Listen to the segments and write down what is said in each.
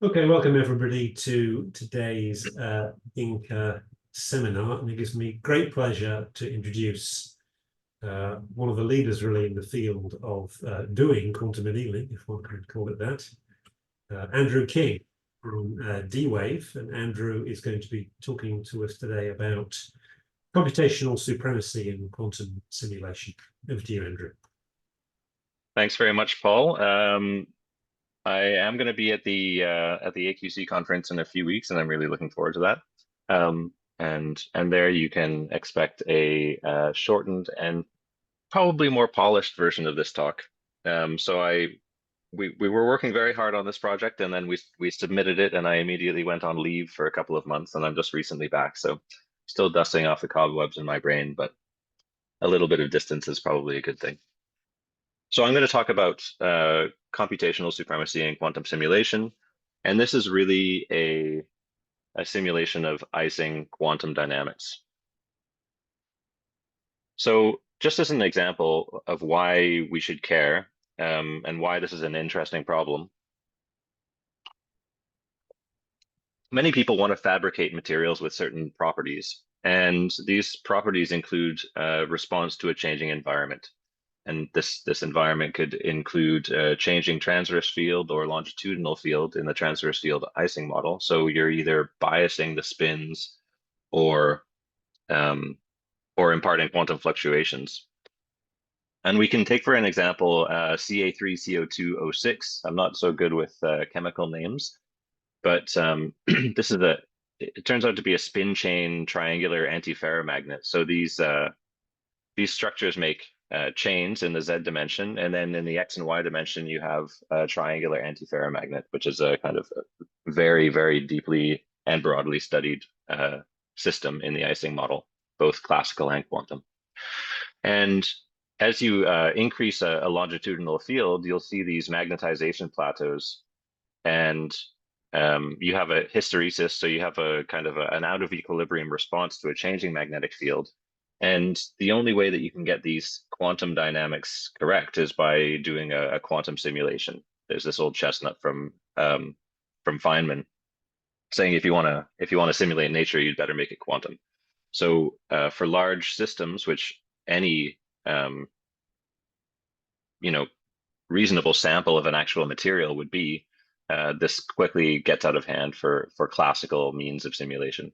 Okay, welcome everybody to today's INQA seminar, and it gives me great pleasure to introduce one of the leaders really in the field of doing quantum annealing, if one could call it that, Andrew King from D-Wave, and Andrew is going to be talking to us today about computational supremacy in quantum simulation. Over to you, Andrew. Thanks very much, Paul. I am going to be at the AQC conference in a few weeks, and I'm really looking forward to that. And there you can expect a shortened and probably more polished version of this talk. We were working very hard on this project, and then we submitted it, and I immediately went on leave for a couple of months, and I'm just recently back. So still dusting off the cobwebs in my brain, but a little bit of distance is probably a good thing. So I'm going to talk about computational supremacy in quantum simulation. And this is really a simulation of Ising quantum dynamics. So just as an example of why we should care and why this is an interesting problem, many people want to fabricate materials with certain properties. And these properties include response to a changing environment. And this environment could include changing transverse field or longitudinal field in the transverse field Ising model. So you're either biasing the spins or imparting quantum fluctuations. And we can take for an example Ca3CO2O6. I'm not so good with chemical names, but this is it turns out to be a spin chain triangular antiferromagnet. So these structures make chains in the Z dimension, and then in the X and Y dimension, you have a triangular antiferromagnet, which is a kind of very, very deeply and broadly studied system in the Ising model, both classical and quantum. And as you increase a longitudinal field, you'll see these magnetization plateaus, and you have a hysteresis, so you have a kind of an out of equilibrium response to a changing magnetic field. And the only way that you can get these quantum dynamics correct is by doing a quantum simulation. There's this old chestnut from Feynman saying if you want to simulate nature, you'd better make it quantum. So for large systems, which any reasonable sample of an actual material would be, this quickly gets out of hand for classical means of simulation.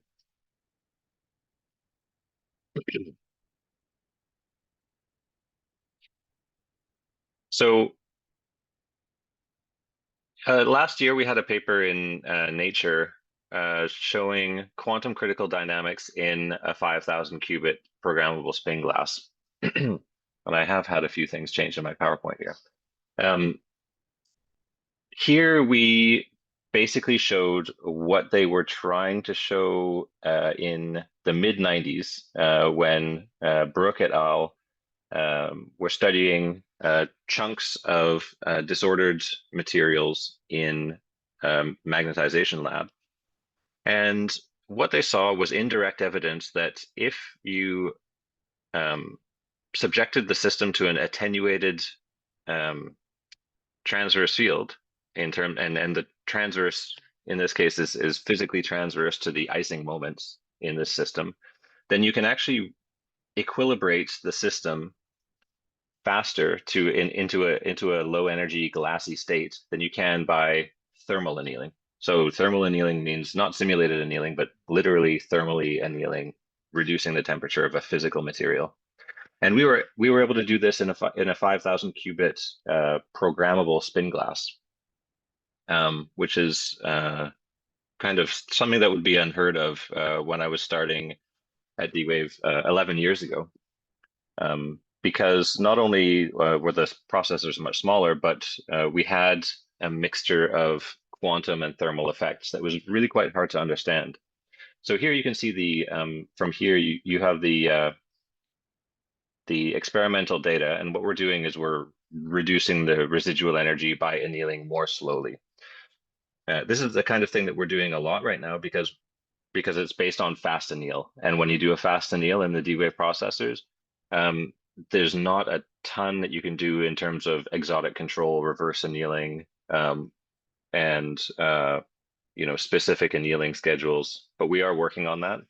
So last year we had a paper in Nature showing quantum critical dynamics in a 5,000 qubit programmable spin glass. And I have had a few things change in my PowerPoint here. Here we basically showed what they were trying to show in the mid-90s when Brooke et al. Were studying chunks of disordered materials in magnetization lab. And what they saw was indirect evidence that if you subjected the system to an attenuated transverse field and the transverse in this case is physically transverse to the Ising moments in this system, then you can actually equilibrate the system faster into a low energy glassy state than you can by thermal annealing. So thermal annealing means not simulated annealing, but literally thermally annealing, reducing the temperature of a physical material. And we were able to do this in a 5,000 qubit programmable spin glass, which is kind of something that would be unheard of when I was starting at D-Wave 11 years ago. Because not only were the processors much smaller, but we had a mixture of quantum and thermal effects that was really quite hard to understand. So here you can see from here you have the experimental data, and what we're doing is we're reducing the residual energy by annealing more slowly. This is the kind of thing that we're doing a lot right now because it's based on fast anneal, and when you do a fast anneal in the D-Wave processors, there's not a ton that you can do in terms of exotic control, reverse annealing, and specific annealing schedules, but we are working on that.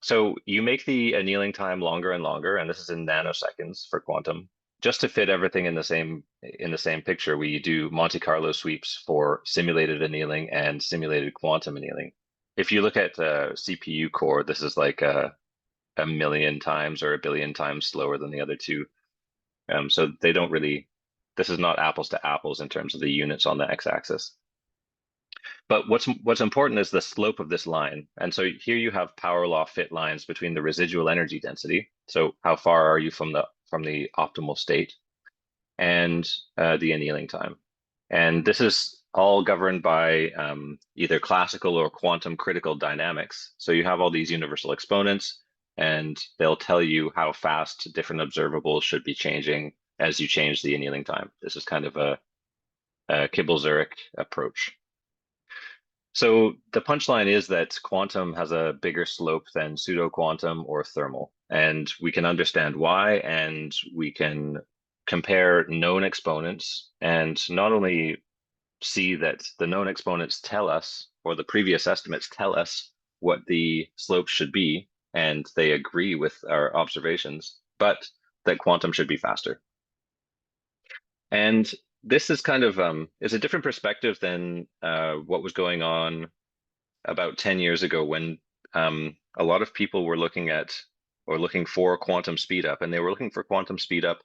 So you make the annealing time longer and longer, and this is in nanoseconds for quantum. Just to fit everything in the same picture, we do Monte Carlo sweeps for simulated annealing and simulated quantum annealing. If you look at the CPU core, this is like a million times or a billion times slower than the other two. So they don't really, this is not apples to apples in terms of the units on the x-axis. But what's important is the slope of this line. And so here you have power law fit lines between the residual energy density. So how far are you from the optimal state, and the annealing time. And this is all governed by either classical or quantum critical dynamics. So you have all these universal exponents, and they'll tell you how fast different observables should be changing as you change the annealing time. This is kind of a Kibble-Zurich approach. So the punchline is that quantum has a bigger slope than pseudo-quantum or thermal, and we can understand why, and we can compare known exponents and not only see that the known exponents tell us, or the previous estimates tell us what the slope should be, and they agree with our observations, but that quantum should be faster. And this is kind of is a different perspective than what was going on about 10 years ago, when a lot of people were looking for quantum speedup, and they were looking for quantum speedup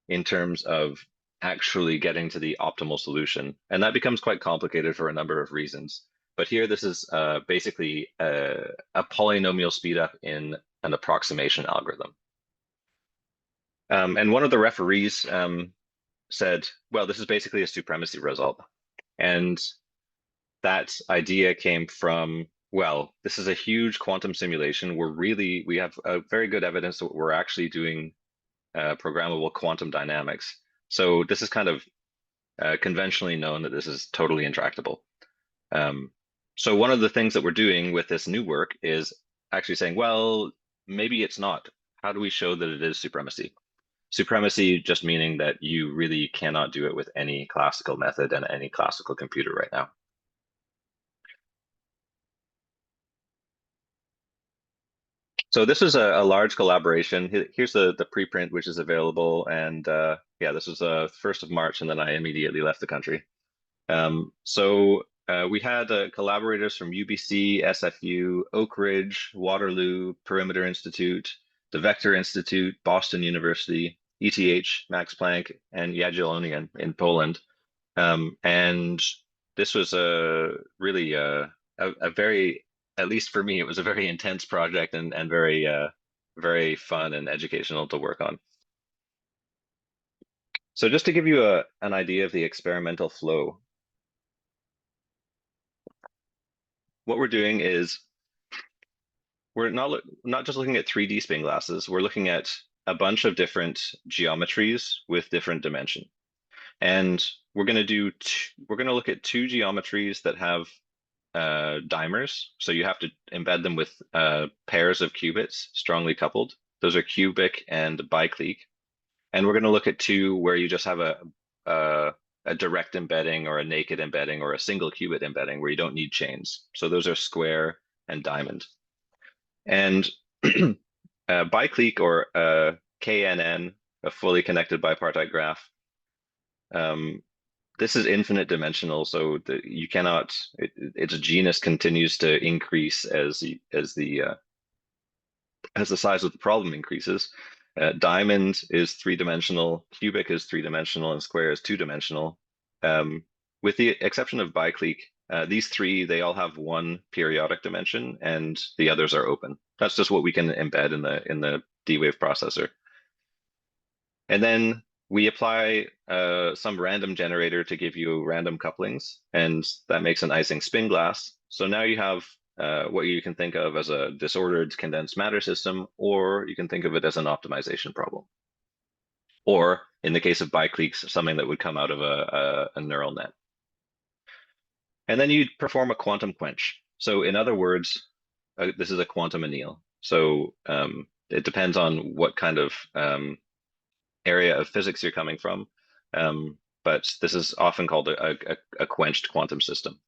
in terms of actually getting to the optimal solution. And that becomes quite complicated for a number of reasons. But here, this is basically a polynomial speedup in an approximation algorithm. And one of the referees said, well, this is basically a supremacy result. And that idea came from, well, this is a huge quantum simulation. We have a very good evidence that we're actually doing programmable quantum dynamics. So this is kind of conventionally known that this is totally intractable. So one of the things that we're doing with this new work is actually saying, well, maybe it's not. How do we show that it is supremacy? Supremacy just meaning that you really cannot do it with any classical method and any classical computer right now. So this is a large collaboration. Here's the preprint, which is available. And yeah, this was 1st of March, and then I immediately left the country. We had collaborators from UBC, SFU, Oak Ridge, Waterloo, Perimeter Institute, the Vector Institute, Boston University, ETH, Max Planck, and Jagiellonian in Poland. And this was really a very, at least for me, it was a very intense project, and very, very fun and educational to work on. So just to give you an idea of the experimental flow, what we're doing is we're not just looking at 3D spin glasses. We're looking at a bunch of different geometries with different dimension. And we're going to look at two geometries that have dimers. So you have to embed them with pairs of qubits strongly coupled. Those are cubic and biclique. And we're going to look at two where you just have a direct embedding, or a naked embedding, or a single qubit embedding where you don't need chains. So those are square and diamond. And biclique, or KNN, a fully connected bipartite graph, this is infinite dimensional, so you cannot. Its genus continues to increase as the size of the problem increases. Diamond is 3-dimensional, cubic is 3-dimensional, and square is 2-dimensional. With the exception of biclique, these three, they all have one periodic dimension, and the others are open. That's just what we can embed in the D-Wave processor. And then we apply some random generator to give you random couplings, and that makes an Ising spin glass. So now you have what you can think of as a disordered condensed matter system, or you can think of it as an optimization problem. Or in the case of bicliques, something that would come out of a neural net. And then you perform a quantum quench. So in other words, this is a quantum anneal. So it depends on what kind of area of physics you're coming from. but this is often called a quenched quantum system.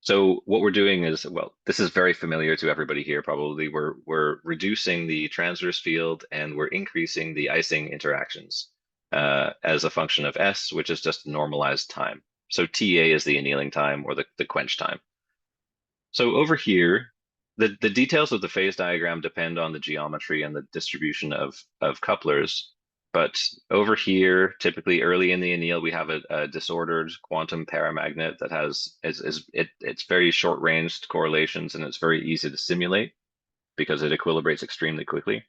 So what we're doing is, well, this is very familiar to everybody here, probably. We're reducing the transverse field and we're increasing the Ising interactions as a function of S, which is just normalized time. So TA is the annealing time or the quench time. So over here, the details of the phase diagram depend on the geometry and the distribution of couplers. But over here, typically early in the anneal, we have a disordered quantum paramagnet that has it's very short-ranged correlations and it's very easy to simulate because it equilibrates extremely quickly.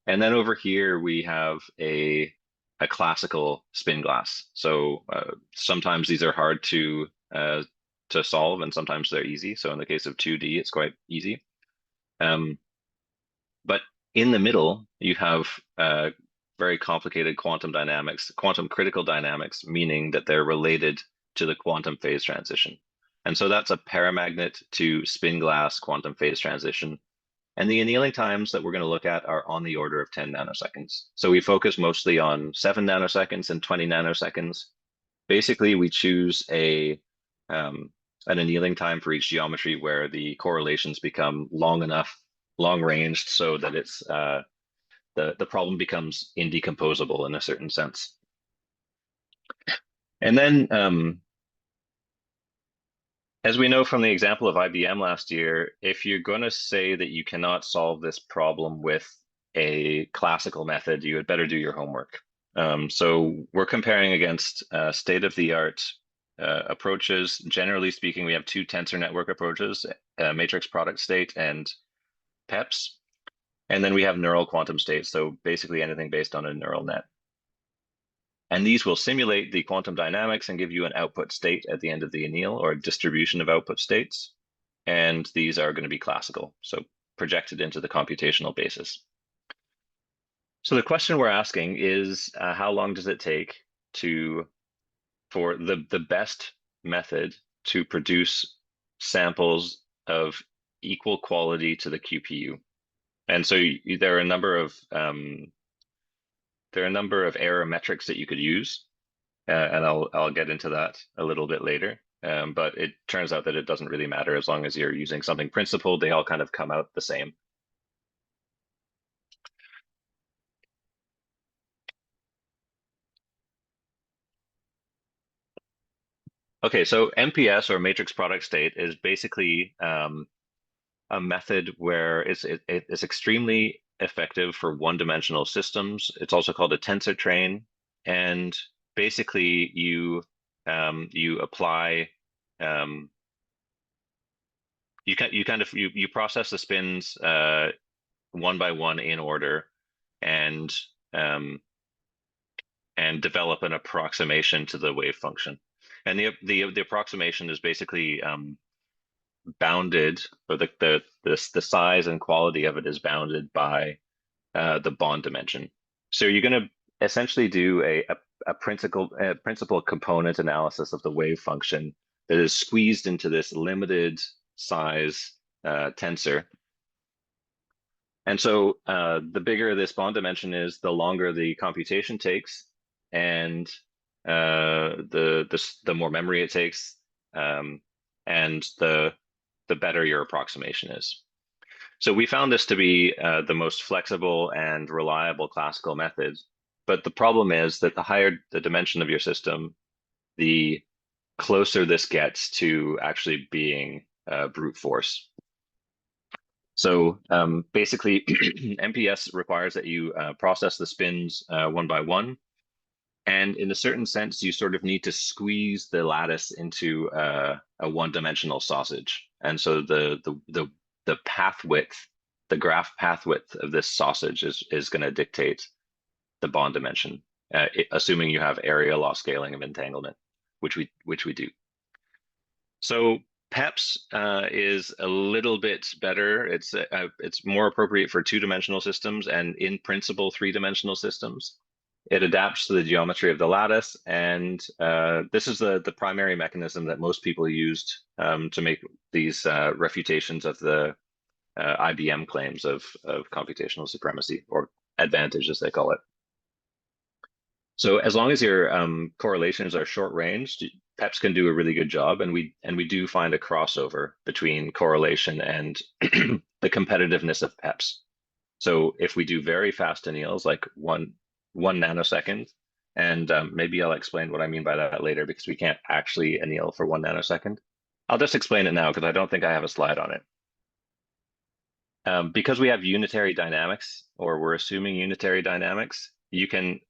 And then over here we have a classical spin glass. So sometimes these are hard to solve and sometimes they're easy. So in the case of 2D, it's quite easy. But in the middle, you have very complicated quantum dynamics, quantum critical dynamics, meaning that they're related to the quantum phase transition. And so that's a paramagnet to spin glass quantum phase transition. And the annealing times that we're going to look at are on the order of 10 nanoseconds. So we focus mostly on 7 nanoseconds and 20 nanoseconds. Basically, we choose an annealing time for each geometry where the correlations become long enough, long ranged, so that it's the problem becomes indecomposable in a certain sense. And then, as we know from the example of IBM last year, if you're going to say that you cannot solve this problem with a classical method, you had better do your homework. So we're comparing against state-of-the-art approaches. Generally speaking, we have two tensor network approaches, matrix product state and PEPS. And then we have neural quantum states, so basically anything based on a neural net. And these will simulate the quantum dynamics and give you an output state at the end of the anneal or a distribution of output states. And these are going to be classical, so projected into the computational basis. So the question we're asking is, how long does it take for the best method to produce samples of equal quality to the QPU? And so there are a number of error metrics that you could use, and I'll get into that a little bit later. But it turns out that it doesn't really matter as long as you're using something principled. They all kind of come out the same. Okay, so MPS or matrix product state is basically a method where it's extremely effective for one-dimensional systems. It's also called a tensor train, and basically you apply you process the spins one by one in order, and develop an approximation to the wave function. And the approximation is basically bounded, or the size and quality of it is bounded by the bond dimension. So you're going to essentially do a principal component analysis of the wave function that is squeezed into this limited size tensor. And so the bigger this bond dimension is, the longer the computation takes, and the more memory it takes, and the better your approximation is. So we found this to be the most flexible and reliable classical method. But the problem is that the higher the dimension of your system, the closer this gets to actually being brute force. So basically, MPS requires that you process the spins one by one. And in a certain sense, you sort of need to squeeze the lattice into a one-dimensional sausage. And so the path width, the graph path width of this sausage is going to dictate the bond dimension, assuming you have area law scaling of entanglement, which we do. So PEPS is a little bit better. It's more appropriate for two-dimensional systems and in principle three-dimensional systems. It adapts to the geometry of the lattice, and this is the primary mechanism that most people used to make these refutations of the IBM claims of computational supremacy, or advantage as they call it. So as long as your correlations are short range, PEPs can do a really good job, and we do find a crossover between correlation and the competitiveness of PEPs. So if we do very fast anneals, like one nanosecond, and maybe I'll explain what I mean by that later because we can't actually anneal for 1 nanosecond. I'll just explain it now because I don't think I have a slide on it. Because we have unitary dynamics, or we're assuming unitary dynamics, you can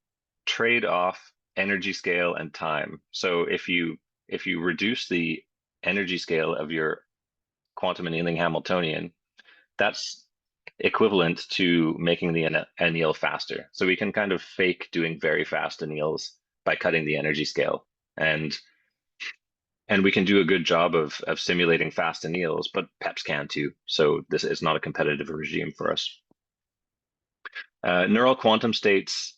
trade off energy scale and time. So if you reduce the energy scale of your quantum annealing Hamiltonian, that's equivalent to making the anneal faster. So we can kind of fake doing very fast anneals by cutting the energy scale. And we can do a good job of simulating fast anneals, but PEPs can too. So this is not a competitive regime for us. Neural quantum states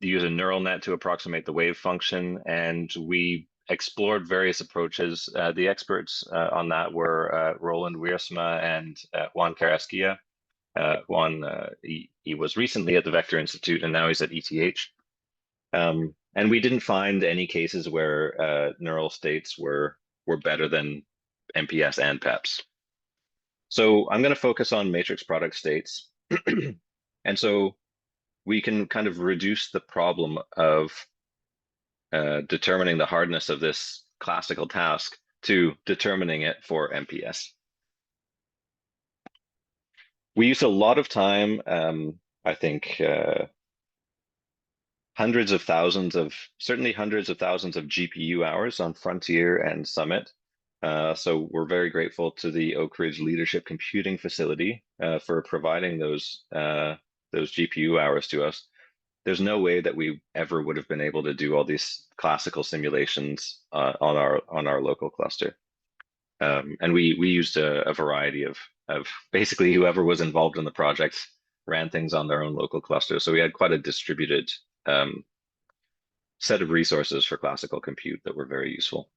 use a neural net to approximate the wave function, and we explored various approaches. The experts on that were Roland Wiersma and Juan Carrasquilla. Juan, he was recently at the Vector Institute, and now he's at ETH. And we didn't find any cases where neural states were better than MPS and PEPs. So I'm going to focus on matrix product states. And so we can kind of reduce the problem of determining the hardness of this classical task to determining it for MPS. We use a lot of time, I think certainly hundreds of thousands of GPU hours on Frontier and Summit. So we're very grateful to the Oak Ridge Leadership Computing Facility for providing those GPU hours to us. There's no way that we ever would have been able to do all these classical simulations on our local cluster. And we used a variety of basically whoever was involved in the project ran things on their own local cluster. So we had quite a distributed set of resources for classical compute that were very useful.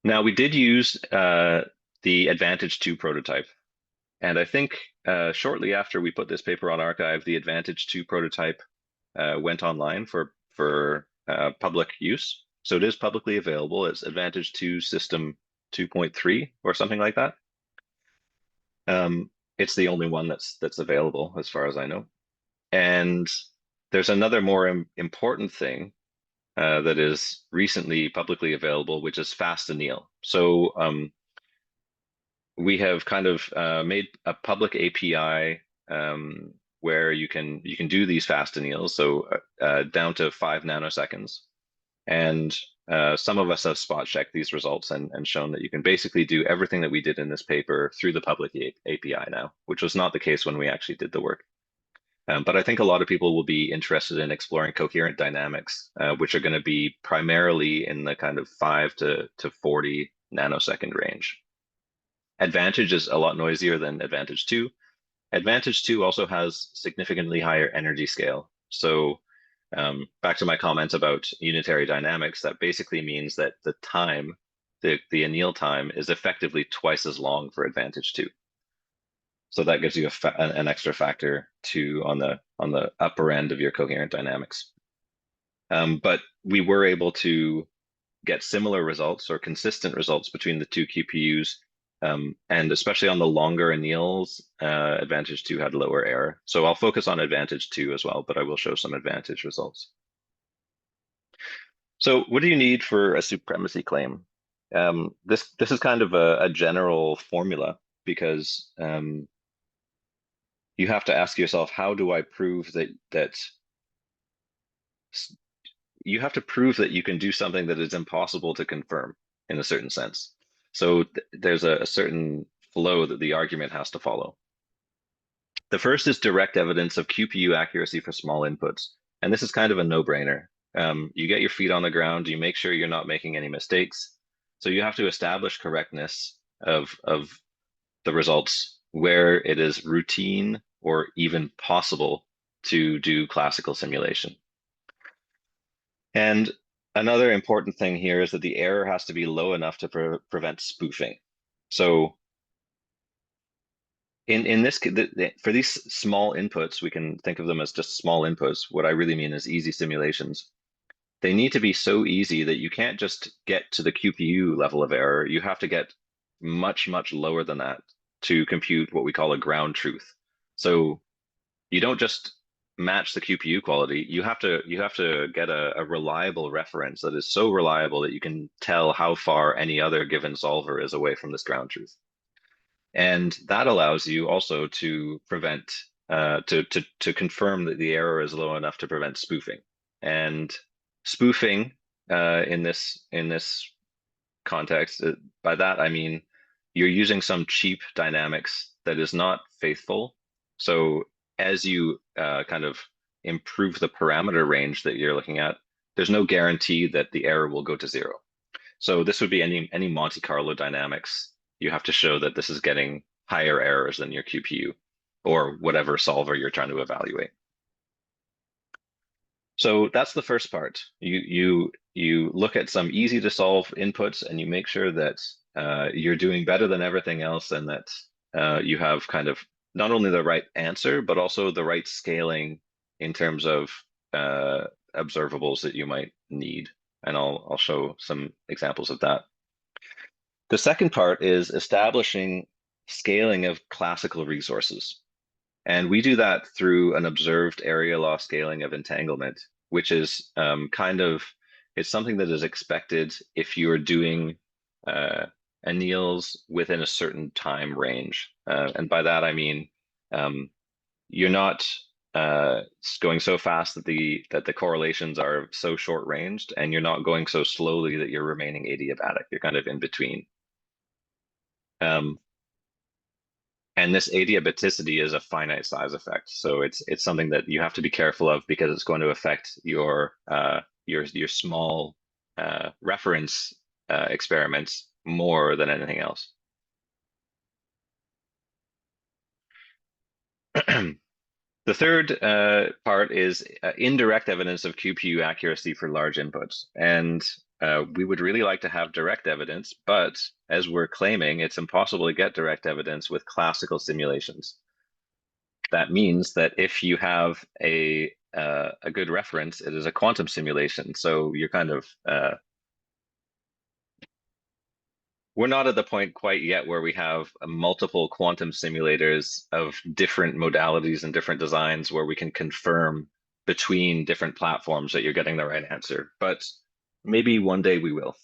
Now we did use the Advantage 2 prototype. And I think shortly after we put this paper on arXiv, the Advantage 2 prototype went online for public use. So it is publicly available. It's Advantage 2 System 2.3 or something like that. It's the only one that's available as far as I know. And there's another more important thing that is recently publicly available, which is fast anneal. So we have kind of made a public API where you can do these fast anneals, so down to 5 nanoseconds. And some of us have spot checked these results and shown that you can basically do everything that we did in this paper through the public API now, which was not the case when we actually did the work. But I think a lot of people will be interested in exploring coherent dynamics, which are going to be primarily in the kind of 5 to 40 nanosecond range. Advantage is a lot noisier than Advantage 2. Advantage 2 also has significantly higher energy scale. So back to my comments about unitary dynamics, that basically means that the time, the anneal time, is effectively twice as long for Advantage 2. So that gives you an extra factor on the upper end of your coherent dynamics. But we were able to get similar results or consistent results between the two QPUs, and especially on the longer anneals, Advantage 2 had lower error. So I'll focus on Advantage 2 as well, but I will show some Advantage results. So what do you need for a supremacy claim? This is kind of a general formula because you have to ask yourself, how do I prove that you have to prove that you can do something that is impossible to confirm in a certain sense. So there's a certain flow that the argument has to follow. The first is direct evidence of QPU accuracy for small inputs. And this is kind of a no-brainer. You get your feet on the ground, you make sure you're not making any mistakes. So you have to establish correctness of the results where it is routine or even possible to do classical simulation. And another important thing here is that the error has to be low enough to prevent spoofing. So in this, for these small inputs, we can think of them as just small inputs. What I really mean is easy simulations. They need to be so easy that you can't just get to the QPU level of error. You have to get much, much lower than that to compute what we call a ground truth. So you don't just match the QPU quality. You have to get a reliable reference that is so reliable that you can tell how far any other given solver is away from this ground truth. And that allows you also to prevent to confirm that the error is low enough to prevent spoofing. And spoofing in this context, by that I mean you're using some cheap dynamics that is not faithful. So as you kind of improve the parameter range that you're looking at, there's no guarantee that the error will go to zero. So this would be any Monte Carlo dynamics. You have to show that this is getting higher errors than your QPU or whatever solver you're trying to evaluate. So that's the first part. You look at some easy to solve inputs and you make sure that you're doing better than everything else, and that you have kind of not only the right answer but also the right scaling in terms of observables that you might need. And I'll show some examples of that. The second part is establishing scaling of classical resources. And we do that through an observed area law scaling of entanglement, which is it's something that is expected if you're doing anneals within a certain time range. And by that, I mean, you're not going so fast that the correlations are so short ranged, and you're not going so slowly that you're remaining adiabatic. You're kind of in between. And this adiabaticity is a finite size effect, so it's something that you have to be careful of because it's going to affect your small reference experiments more than anything else. The third part is indirect evidence of QPU accuracy for large inputs. And we would really like to have direct evidence, but as we're claiming, it's impossible to get direct evidence with classical simulations. That means that if you have a good reference, it is a quantum simulation. So you're kind of we're not at the point quite yet where we have multiple quantum simulators of different modalities and different designs where we can confirm between different platforms that you're getting the right answer. But maybe one day we will.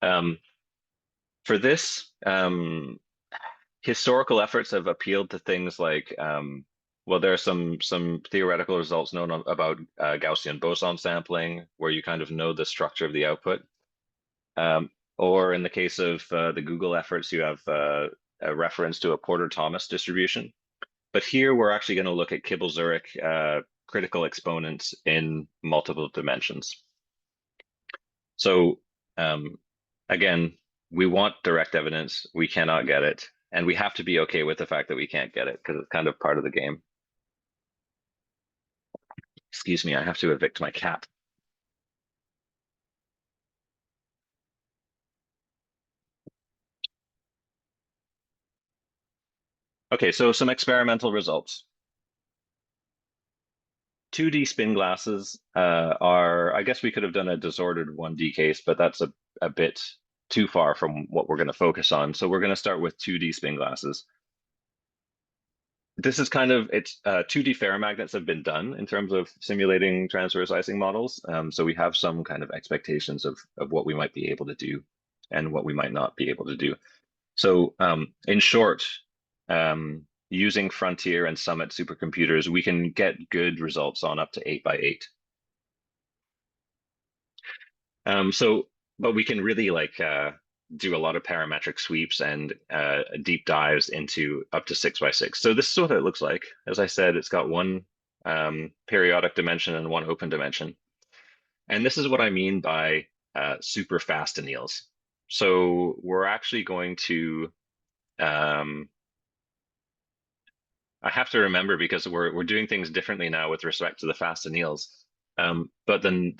For this, historical efforts have appealed to things like, well, there are some theoretical results known about Gaussian boson sampling, where you kind of know the structure of the output. Or in the case of the Google efforts, you have a reference to a Porter-Thomas distribution. But here we're actually going to look at Kibble-Zurich critical exponents in multiple dimensions. So again, we want direct evidence. We cannot get it. And we have to be okay with the fact that we can't get it because it's kind of part of the game. Excuse me, I have to evict my cat. Okay, so some experimental results. 2D spin glasses are, I guess we could have done a disordered 1D case, but that's a bit too far from what we're going to focus on. So we're going to start with 2D spin glasses. This is kind of, 2D ferromagnets have been done in terms of simulating transverse Ising models. So we have some kind of expectations of what we might be able to do and what we might not be able to do. So in short, using Frontier and Summit supercomputers, we can get good results on up to 8x8. But we can really do a lot of parametric sweeps and deep dives into up to 6x6. So this is what it looks like. As I said, it's got one periodic dimension and one open dimension. And this is what I mean by super fast anneals. So we're actually going to I have to remember because we're doing things differently now with respect to the fast anneals. But then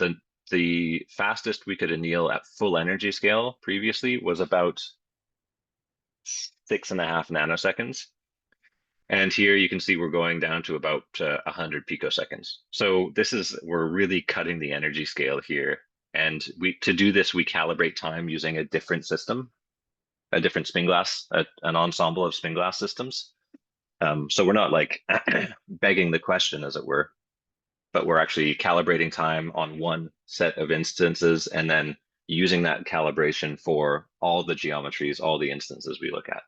the fastest we could anneal at full energy scale previously was about 6.5 nanoseconds. And here you can see we're going down to about 100 picoseconds. So we're really cutting the energy scale here. And to do this, we calibrate time using a different system, a different spin glass, an ensemble of spin glass systems. So we're not like begging the question, as it were, but we're actually calibrating time on one set of instances and then using that calibration for all the geometries, all the instances we look at.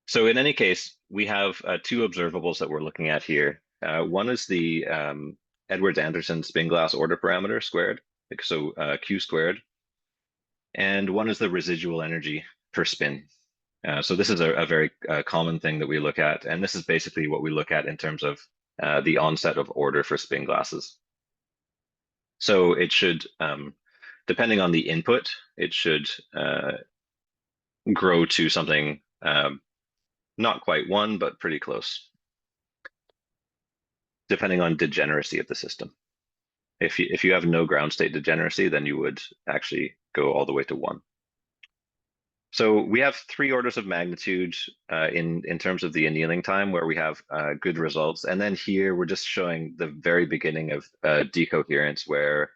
So in any case, we have two observables that we're looking at here. One is the Edwards-Anderson spin glass order parameter squared, so Q squared, and one is the residual energy per spin. So this is a very common thing that we look at, and this is basically what we look at in terms of the onset of order for spin glasses. So it should, depending on the input, it should grow to something not quite 1, but pretty close, depending on degeneracy of the system. If you have no ground state degeneracy, then you would actually go all the way to 1. So we have 3 orders of magnitude in terms of the annealing time, where we have good results. And then here we're just showing the very beginning of decoherence, where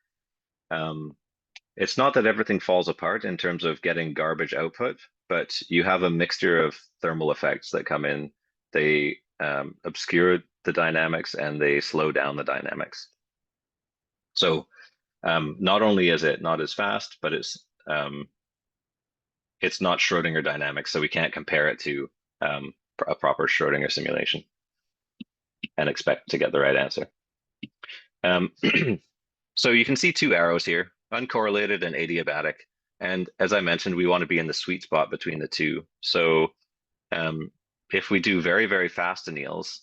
it's not that everything falls apart in terms of getting garbage output, but you have a mixture of thermal effects that come in. They obscure the dynamics and they slow down the dynamics. So not only is it not as fast, but it's not Schrödinger dynamics, so we can't compare it to a proper Schrödinger simulation and expect to get the right answer. So you can see 2 arrows here, uncorrelated and adiabatic. And as I mentioned, we want to be in the sweet spot between the two. So if we do very, very fast anneals,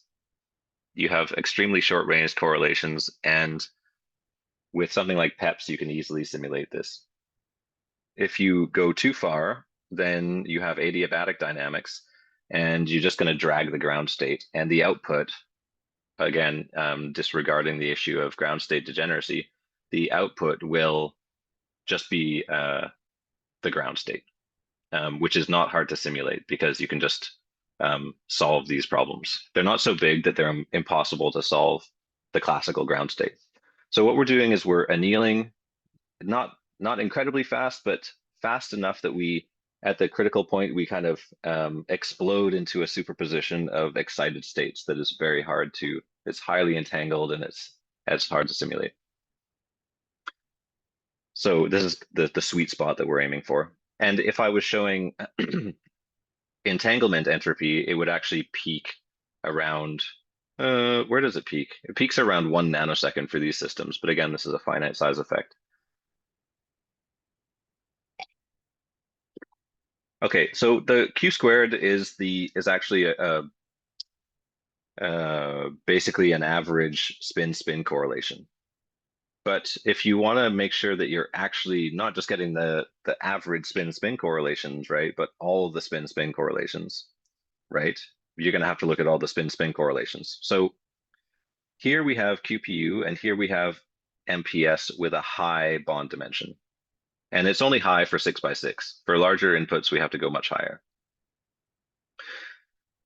you have extremely short range correlations. And with something like PEPS, you can easily simulate this. If you go too far, then you have adiabatic dynamics, and you're just going to drag the ground state. And the output, again, disregarding the issue of ground state degeneracy, the output will just be the ground state, which is not hard to simulate because you can just solve these problems. They're not so big that they're impossible to solve the classical ground state. So what we're doing is we're annealing, not incredibly fast, but fast enough that we, at the critical point, we kind of explode into a superposition of excited states that is very hard to, it's highly entangled and it's hard to simulate. So this is the sweet spot that we're aiming for. And if I was showing entanglement entropy, it would actually peak around, where does it peak? It peaks around 1 nanosecond for these systems. But again, this is a finite size effect. Okay, so the Q squared is actually basically an average spin-spin correlation. But if you want to make sure that you're actually not just getting the average spin-spin correlations, right, but all of the spin-spin correlations, right, you're going to have to look at all the spin-spin correlations. So here we have QPU, and here we have MPS with a high bond dimension. And it's only high for 6x6. For larger inputs, we have to go much higher.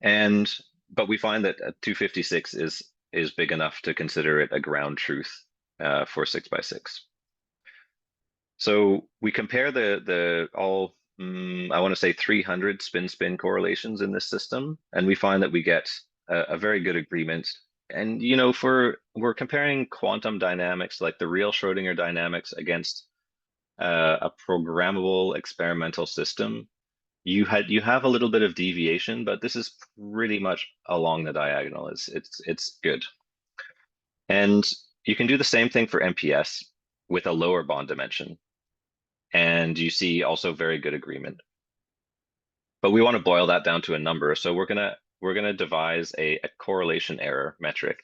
But we find that 256 is big enough to consider it a ground truth for 6x6. So we compare I want to say 300 spin-spin correlations in this system, and we find that we get a very good agreement. And we're comparing quantum dynamics, like the real Schrödinger dynamics, against a programmable experimental system. You have a little bit of deviation, but this is pretty much along the diagonal. It's good. And you can do the same thing for MPS with a lower bond dimension. And you see also very good agreement. But we want to boil that down to a number. So we're gonna devise a correlation error metric,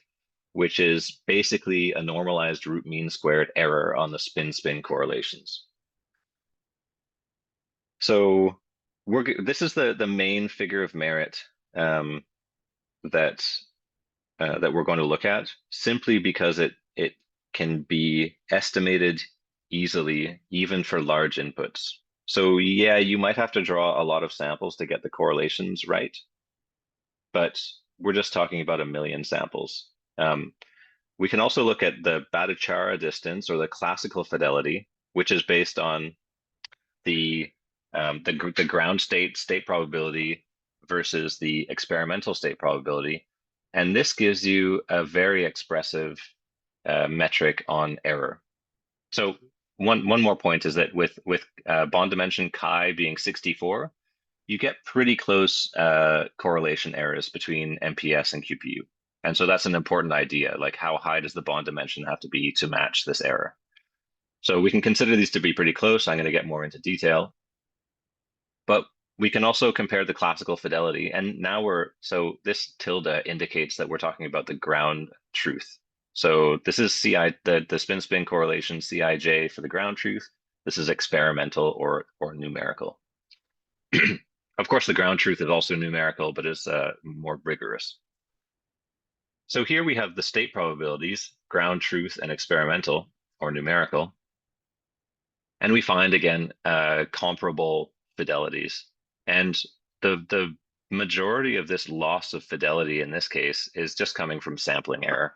which is basically a normalized root mean squared error on the spin-spin correlations. So this is the main figure of merit that we're going to look at, simply because it can be estimated easily, even for large inputs. So yeah, you might have to draw a lot of samples to get the correlations right, but we're just talking about 1 million samples. We can also look at the Bhattacharya distance or the classical fidelity, which is based on the the ground state probability versus the experimental state probability, and this gives you a very expressive metric on error. So one more point is that with bond dimension chi being 64, you get pretty close correlation errors between MPS and QPU. And so that's an important idea, like how high does the bond dimension have to be to match this error? So we can consider these to be pretty close. I'm going to get more into detail. But we can also compare the classical fidelity. And now so this tilde indicates that we're talking about the ground truth. So this is the spin-spin correlation, Cij for the ground truth. This is experimental or numerical. Of course, the ground truth is also numerical, but is more rigorous. So here we have the state probabilities, ground truth and experimental or numerical. And we find, again, comparable fidelities. And the majority of this loss of fidelity in this case is just coming from sampling error.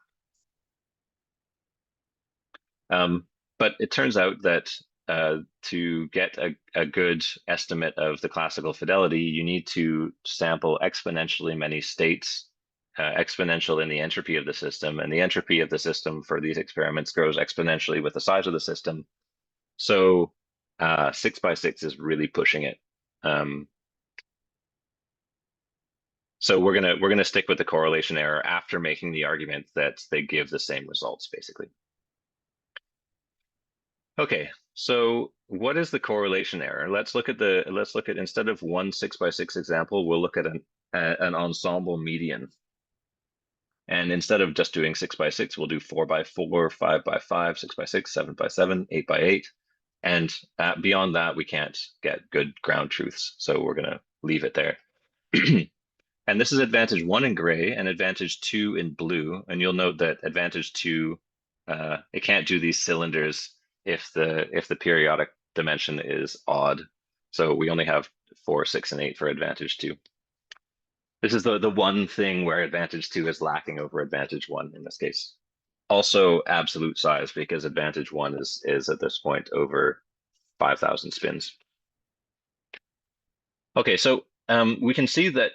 But it turns out that to get a good estimate of the classical fidelity, you need to sample exponentially many states, exponential in the entropy of the system. And the entropy of the system for these experiments grows exponentially with the size of the system. So 6 by 6 is really pushing it. So we're gonna stick with the correlation error after making the argument that they give the same results, basically. Okay, so what is the correlation error? Let's look at instead of one 6 by 6 example, we'll look at an ensemble median. And instead of just doing 6 by 6, we'll do 4 by 4, 5 by 5, 6 by 6, 7 by 7, 8 by 8. And beyond that, we can't get good ground truths. So we're gonna leave it there. And this is advantage 1 in gray and advantage 2 in blue. And you'll note that advantage 2, it can't do these cylinders if the periodic dimension is odd. So we only have 4, 6, and 8 for advantage 2. This is the one thing where advantage 2 is lacking over advantage 1 in this case. Also absolute size, because advantage 1 is at this point over 5,000 spins. Okay, so we can see that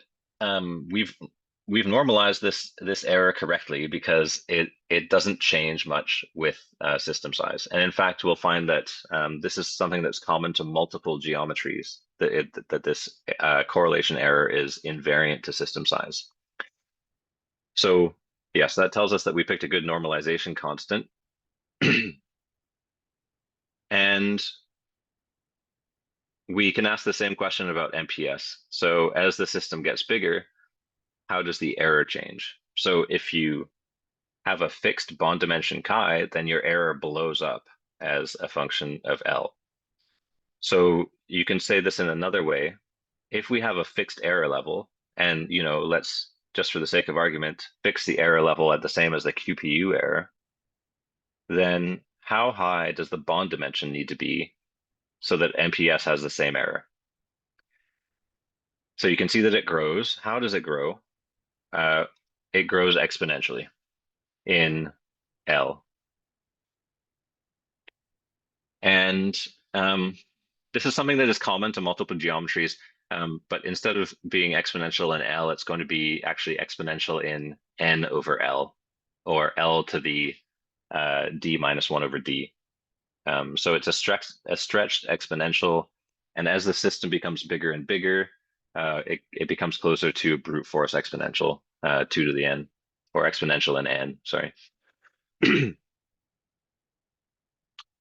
we've normalized this error correctly because it doesn't change much with system size. And in fact, we'll find that this is something that's common to multiple geometries, that this correlation error is invariant to system size. So yes, that tells us that we picked a good normalization constant. And we can ask the same question about MPS. So as the system gets bigger, how does the error change? So if you have a fixed bond dimension chi, then your error blows up as a function of L. So you can say this in another way. If we have a fixed error level, and let's, just for the sake of argument, fix the error level at the same as the QPU error, then how high does the bond dimension need to be so that MPS has the same error? So you can see that it grows. How does it grow? It grows exponentially in L. And this is something that is common to multiple geometries, but instead of being exponential in L, it's going to be actually exponential in N over L, or L to the D minus 1 over D. So it's a stretched exponential, and as the system becomes bigger and bigger, it becomes closer to brute force exponential, 2 to the N, or exponential in N, sorry.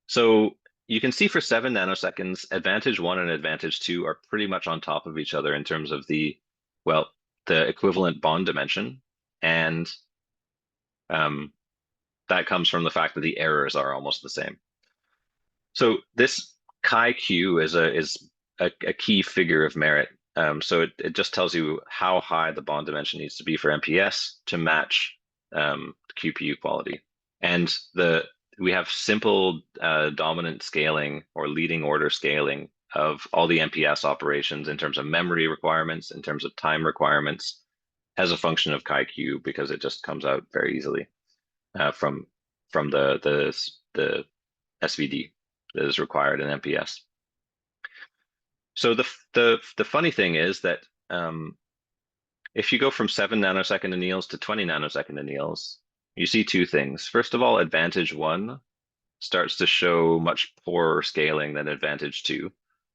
So you can see for 7 nanoseconds, advantage 1 and advantage 2 are pretty much on top of each other in terms of the equivalent bond dimension. And that comes from the fact that the errors are almost the same. So this chi-q is a key figure of merit. So it just tells you how high the bond dimension needs to be for MPS to match QPU quality. And we have simple dominant scaling or leading order scaling of all the MPS operations in terms of memory requirements, in terms of time requirements, as a function of chi-q, because it just comes out very easily from the SVD that is required in MPS. So the funny thing is that if you go from 7 nanosecond anneals to 20 nanosecond anneals, you see two things. First of all, advantage 1 starts to show much poorer scaling than advantage 2.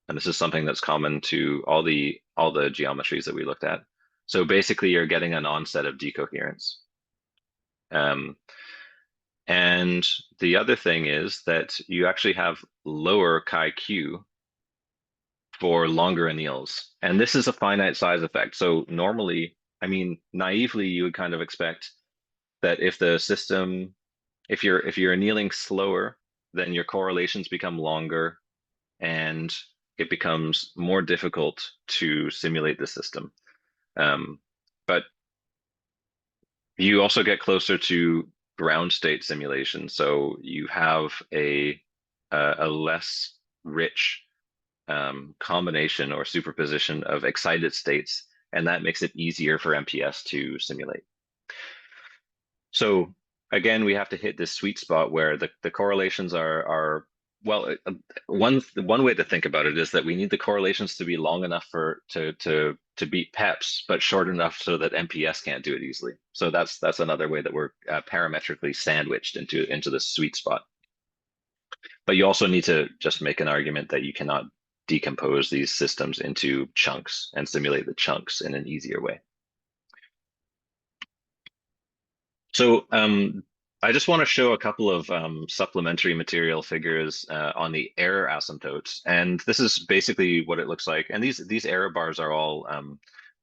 And this is something that's common to all the geometries that we looked at. So basically, you're getting an onset of decoherence. And the other thing is that you actually have lower chi-q for longer anneals. And this is a finite size effect. So normally, I mean, naively, you would kind of expect that if the system, if you're annealing slower, then your correlations become longer and it becomes more difficult to simulate the system. But you also get closer to ground state simulation. So you have a less rich combination or superposition of excited states, and that makes it easier for MPS to simulate. So again, we have to hit this sweet spot where the correlations are well, one way to think about it is that we need the correlations to be long enough to beat PEPs, but short enough so that MPS can't do it easily. So that's another way that we're parametrically sandwiched into the sweet spot. But you also need to just make an argument that you cannot decompose these systems into chunks and simulate the chunks in an easier way. So I just want to show a couple of supplementary material figures on the error asymptotes. And this is basically what it looks like. And these error bars are all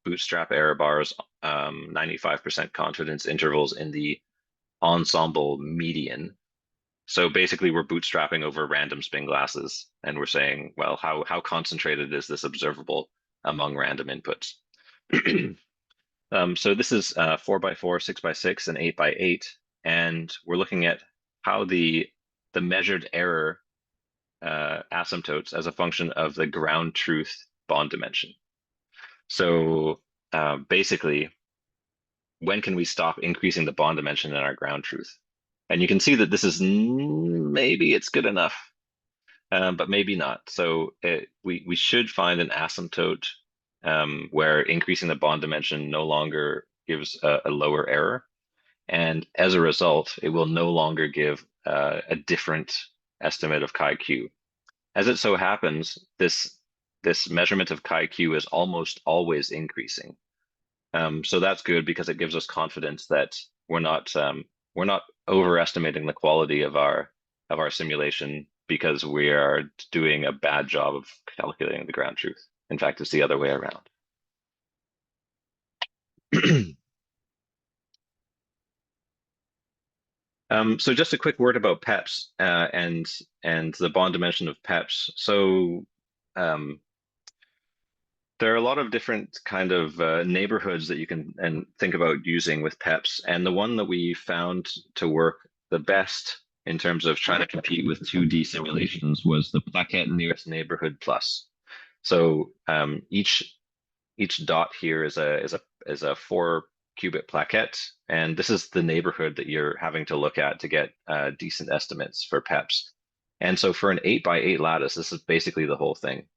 bootstrap error bars, 95% confidence intervals in the ensemble median. So basically, we're bootstrapping over random spin glasses, and we're saying, well, how concentrated is this observable among random inputs? So this is 4x4, 6x6, and 8x8, and we're looking at how the measured error asymptotes as a function of the ground truth bond dimension. So basically, when can we stop increasing the bond dimension in our ground truth? And you can see that this is maybe it's good enough, but maybe not. So we should find an asymptote where increasing the bond dimension no longer gives a lower error. And as a result, it will no longer give a different estimate of chi-q. As it so happens, this measurement of chi-q is almost always increasing. So that's good because it gives us confidence that we're not overestimating the quality of our simulation because we are doing a bad job of calculating the ground truth. In fact, it's the other way around. So just a quick word about PEPs and the bond dimension of PEPs. So there are a lot of different kind of neighborhoods that you can think about using with PEPs. And the one that we found to work the best in terms of trying to compete with 2D simulations was the plaquette nearest neighborhood plus. So each dot here is a 4-qubit plaquette, and this is the neighborhood that you're having to look at to get decent estimates for PEPs. And so for an 8x8 lattice, this is basically the whole thing.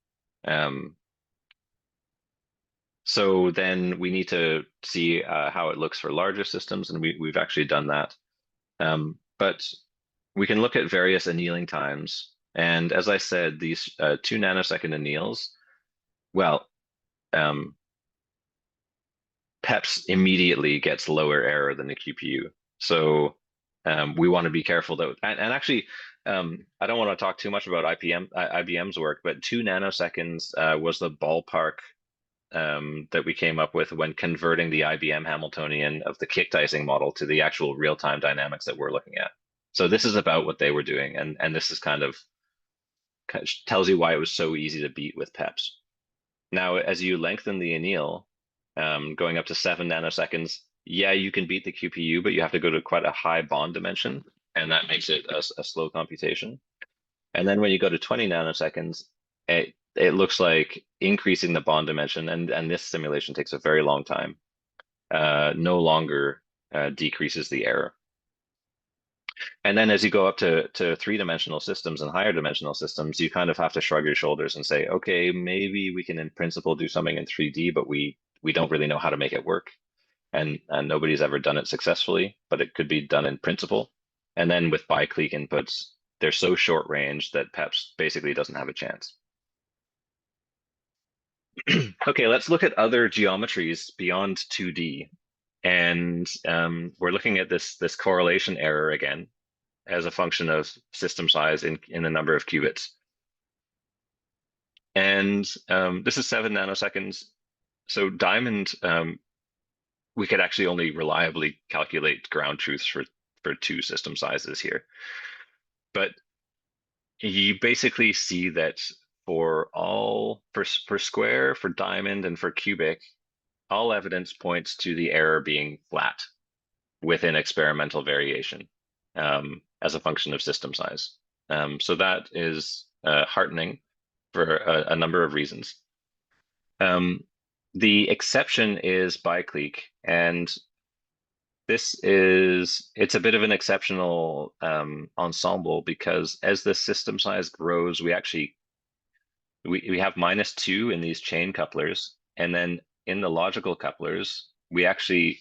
So then we need to see how it looks for larger systems, and we've actually done that. But we can look at various annealing times. And as I said, these 2 nanosecond anneals, well, PEPs immediately gets lower error than the QPU. So we want to be careful though. And actually, I don't want to talk too much about IBM's work, but 2 nanoseconds was the ballpark that we came up with when converting the IBM Hamiltonian of the Kichtizing model to the actual real-time dynamics that we're looking at. So this is about what they were doing, and this is kind of tells you why it was so easy to beat with PEPs. Now, as you lengthen the anneal, going up to 7 nanoseconds, yeah, you can beat the QPU, but you have to go to quite a high bond dimension, and that makes it a slow computation. And then when you go to 20 nanoseconds, it looks like increasing the bond dimension, and this simulation takes a very long time, no longer decreases the error. And then as you go up to three-dimensional systems and higher dimensional systems, you kind of have to shrug your shoulders and say, okay, maybe we can in principle do something in 3D, but we don't really know how to make it work. And nobody's ever done it successfully, but it could be done in principle. And then with bi-clique inputs, they're so short range that PEPS basically doesn't have a chance. Okay, let's look at other geometries beyond 2D. And we're looking at this correlation error again as a function of system size in the number of qubits. And this is 7 nanoseconds. So Diamond, we could actually only reliably calculate ground truths for two system sizes here. But you basically see that for square, for Diamond, and for cubic, all evidence points to the error being flat within experimental variation as a function of system size. So that is heartening for a number of reasons. The exception is bi-clique, and it's a bit of an exceptional ensemble, because as the system size grows, we have -2 in these chain couplers, and then in the logical couplers, we actually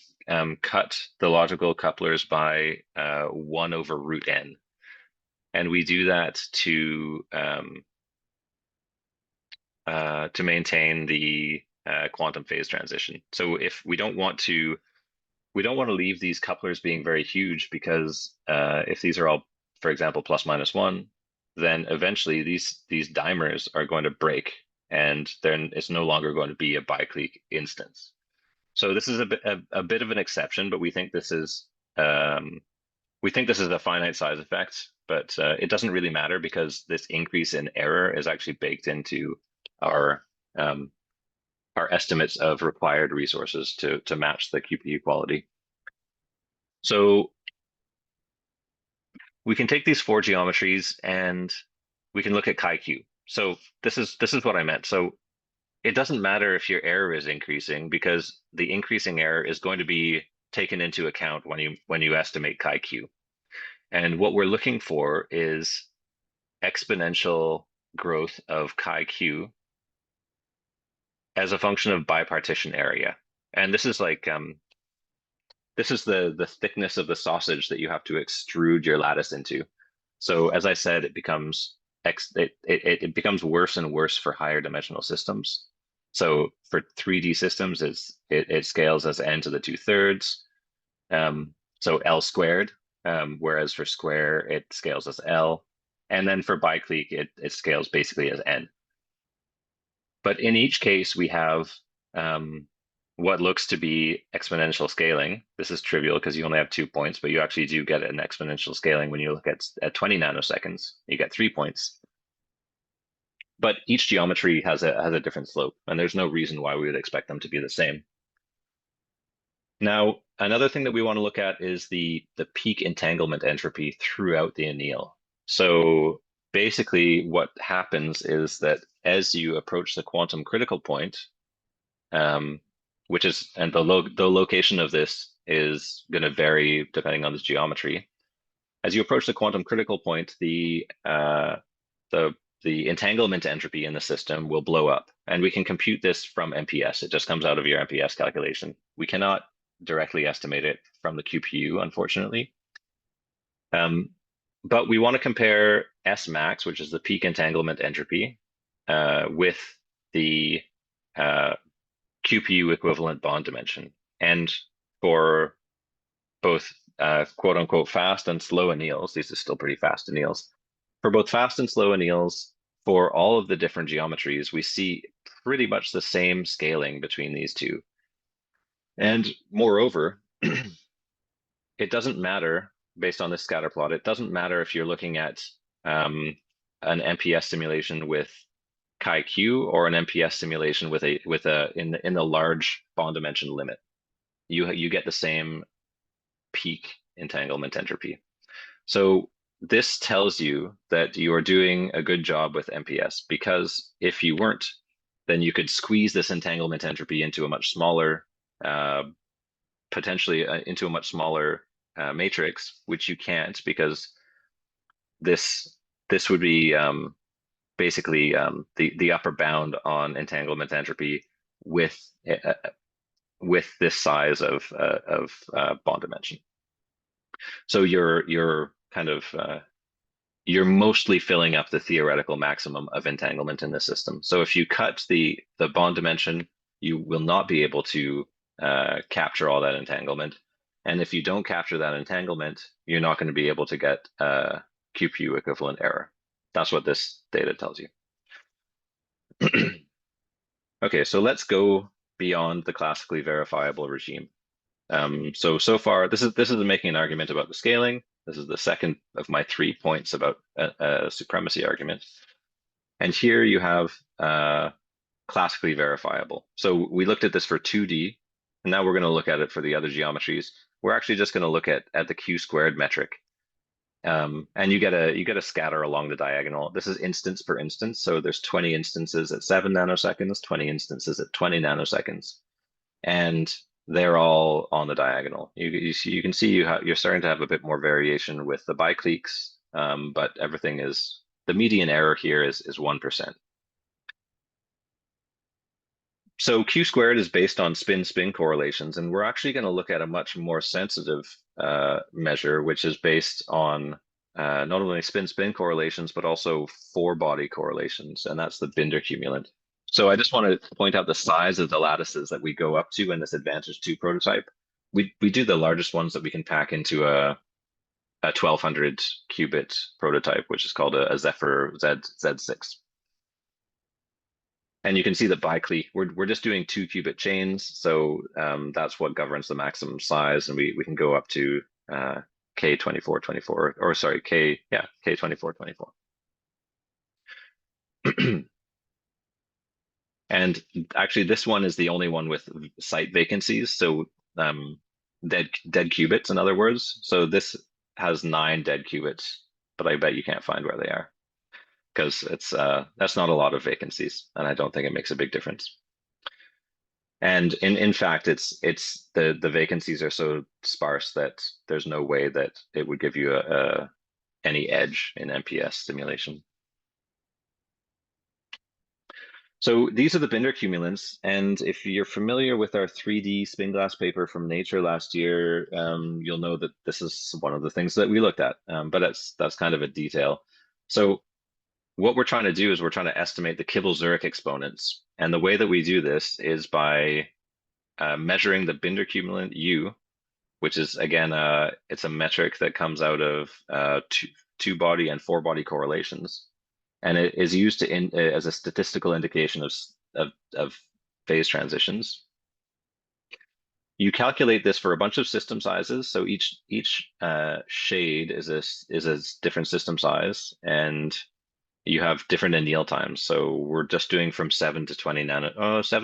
cut the logical couplers by 1 over root n. And we do that to maintain the quantum phase transition. So if we don't want to leave these couplers being very huge, because if these are all, for example, ±1, then eventually these dimers are going to break, and then it's no longer going to be a bi-clique instance. So this is a bit of an exception, but we think this is a finite size effect, but it doesn't really matter, because this increase in error is actually baked into our estimates of required resources to match the QPU quality. So we can take these 4 geometries and we can look at chi-q. So this is what I meant. So it doesn't matter if your error is increasing, because the increasing error is going to be taken into account when you estimate chi-q. And what we're looking for is exponential growth of chi-q as a function of bipartition area. And this is like this is the thickness of the sausage that you have to extrude your lattice into. So as I said, it becomes worse and worse for higher dimensional systems. So for 3D systems, it scales as n to the 2/3, so L squared. Whereas for square, it scales as L. And then for bi-clique, it scales basically as n. But in each case, we have what looks to be exponential scaling. This is trivial because you only have 2 points, but you actually do get an exponential scaling when you look at 20 nanoseconds. You get 3 points. But each geometry has a different slope, and there's no reason why we would expect them to be the same. Now, another thing that we want to look at is the peak entanglement entropy throughout the anneal. So basically what happens is that as you approach the quantum critical point, which is, and the location of this is going to vary depending on the geometry. As you approach the quantum critical point, the entanglement entropy in the system will blow up, and we can compute this from MPS. It just comes out of your MPS calculation. We cannot directly estimate it from the QPU, unfortunately. But we want to compare S max, which is the peak entanglement entropy, with the QPU equivalent bond dimension. And for both quote unquote fast and slow anneals, these are still pretty fast anneals. For both fast and slow anneals, for all of the different geometries, we see pretty much the same scaling between these two. And moreover, it doesn't matter, based on this scatter plot, it doesn't matter if you're looking at an MPS simulation with chi-q or an MPS simulation with in the large bond dimension limit. You get the same peak entanglement entropy. So this tells you that you are doing a good job with MPS, because if you weren't, then you could squeeze this entanglement entropy into a much smaller, potentially into a much smaller matrix, which you can't, because this would be basically the upper bound on entanglement entropy with this size of bond dimension. So you're kind of you're mostly filling up the theoretical maximum of entanglement in the system. So if you cut the bond dimension, you will not be able to capture all that entanglement. And if you don't capture that entanglement, you're not going to be able to get QPU equivalent error. That's what this data tells you. Okay, so let's go beyond the classically verifiable regime. So far, this is making an argument about the scaling. This is the second of my 3 points about a supremacy argument. And here you have classically verifiable. So we looked at this for 2D, and now we're going to look at it for the other geometries. We're actually just going to look at the Q squared metric. And you get a scatter along the diagonal. This is instance per instance. So there's 20 instances at 7 nanoseconds, 20 instances at 20 nanoseconds. And they're all on the diagonal. You can see you're starting to have a bit more variation with the bicliques, but everything is, the median error here is 1%. So Q squared is based on spin-spin correlations, and we're actually going to look at a much more sensitive measure, which is based on not only spin-spin correlations, but also four-body correlations, and that's the Binder cumulant. So I just want to point out the size of the lattices that we go up to in this Advantage 2 prototype. We do the largest ones that we can pack into a 1200 qubit prototype, which is called a Zephyr Z6. And you can see that biclique, we're just doing 2 qubit chains, so that's what governs the maximum size, and we can go up to K2424, or sorry, K2424. And actually, this one is the only one with site vacancies, so dead qubits, in other words. So this has 9 dead qubits, but I bet you can't find where they are, because it's that's not a lot of vacancies, and I don't think it makes a big difference. And in fact, it's the vacancies are so sparse that there's no way that it would give you any edge in MPS simulation. So these are the Binder cumulants, and if you're familiar with our 3D spin glass paper from Nature last year, you'll know that this is one of the things that we looked at, but that's kind of a detail. So what we're trying to do is we're trying to estimate the Kibble-Zurich exponents, and the way that we do this is by measuring the Binder cumulant U, which is, again, it's a metric that comes out of two-body and four-body correlations. And it is used as a statistical indication of phase transitions. You calculate this for a bunch of system sizes. So each shade is a different system size, and you have different anneal times. So we're just doing from 7 to 20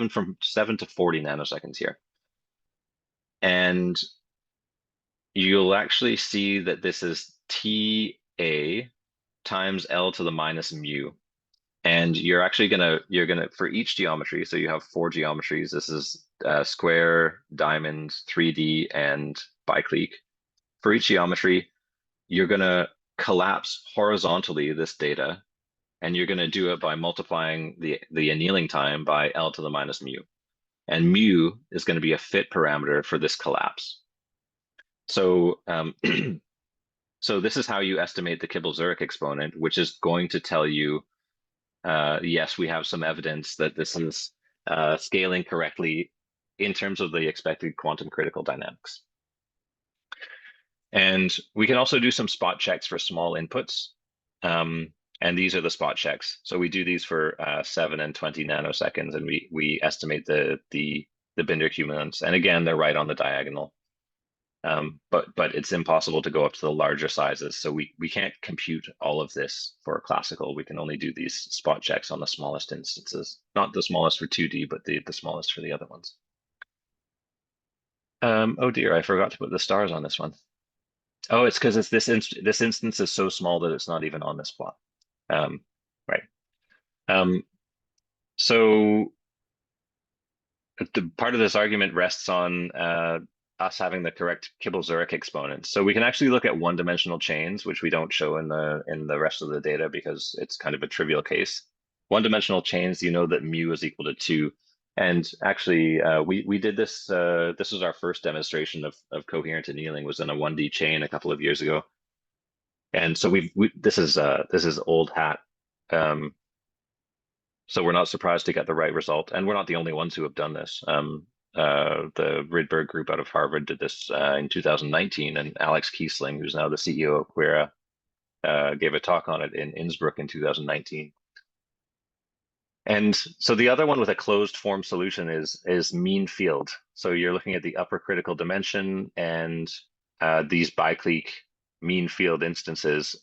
from 7 to 40 nanoseconds here. And you'll actually see that this is TA times L to the minus mu. And you're actually gonna for each geometry, so you have 4 geometries. This is square, diamond, 3D, and biclique. For each geometry, you're gonna collapse horizontally this data, and you're gonna do it by multiplying the annealing time by L to the minus mu. And mu is going to be a fit parameter for this collapse. So so this is how you estimate the Kibble-Zurich exponent, which is going to tell you, yes, we have some evidence that this is scaling correctly in terms of the expected quantum critical dynamics. And we can also do some spot checks for small inputs. And these are the spot checks. So we do these for 7 and 20 nanoseconds, and we estimate the Binder cumulants. And again, they're right on the diagonal. But it's impossible to go up to the larger sizes. So we can't compute all of this for classical. We can only do these spot checks on the smallest instances. Not the smallest for 2D, but the smallest for the other ones. Oh dear, I forgot to put the stars on this one. Oh, it's because it's this instance is so small that it's not even on this plot. Um, right. Um, so the part of this argument rests on us having the correct Kibble-Zurich exponents. So we can actually look at one-dimensional chains, which we don't show in the rest of the data because it's kind of a trivial case. One-dimensional chains, you know that mu is equal to 2. And actually, we did this. This was our first demonstration of coherent annealing, was in a 1D chain a couple of years ago. And so this is old hat. So we're not surprised to get the right result, and we're not the only ones who have done this. The Rydberg group out of Harvard did this in 2019, and Alex Kiesling, who's now the CEO of Quera, gave a talk on it in Innsbruck in 2019. And so the other one with a closed form solution is mean field. So you're looking at the upper critical dimension, and these biclique mean field instances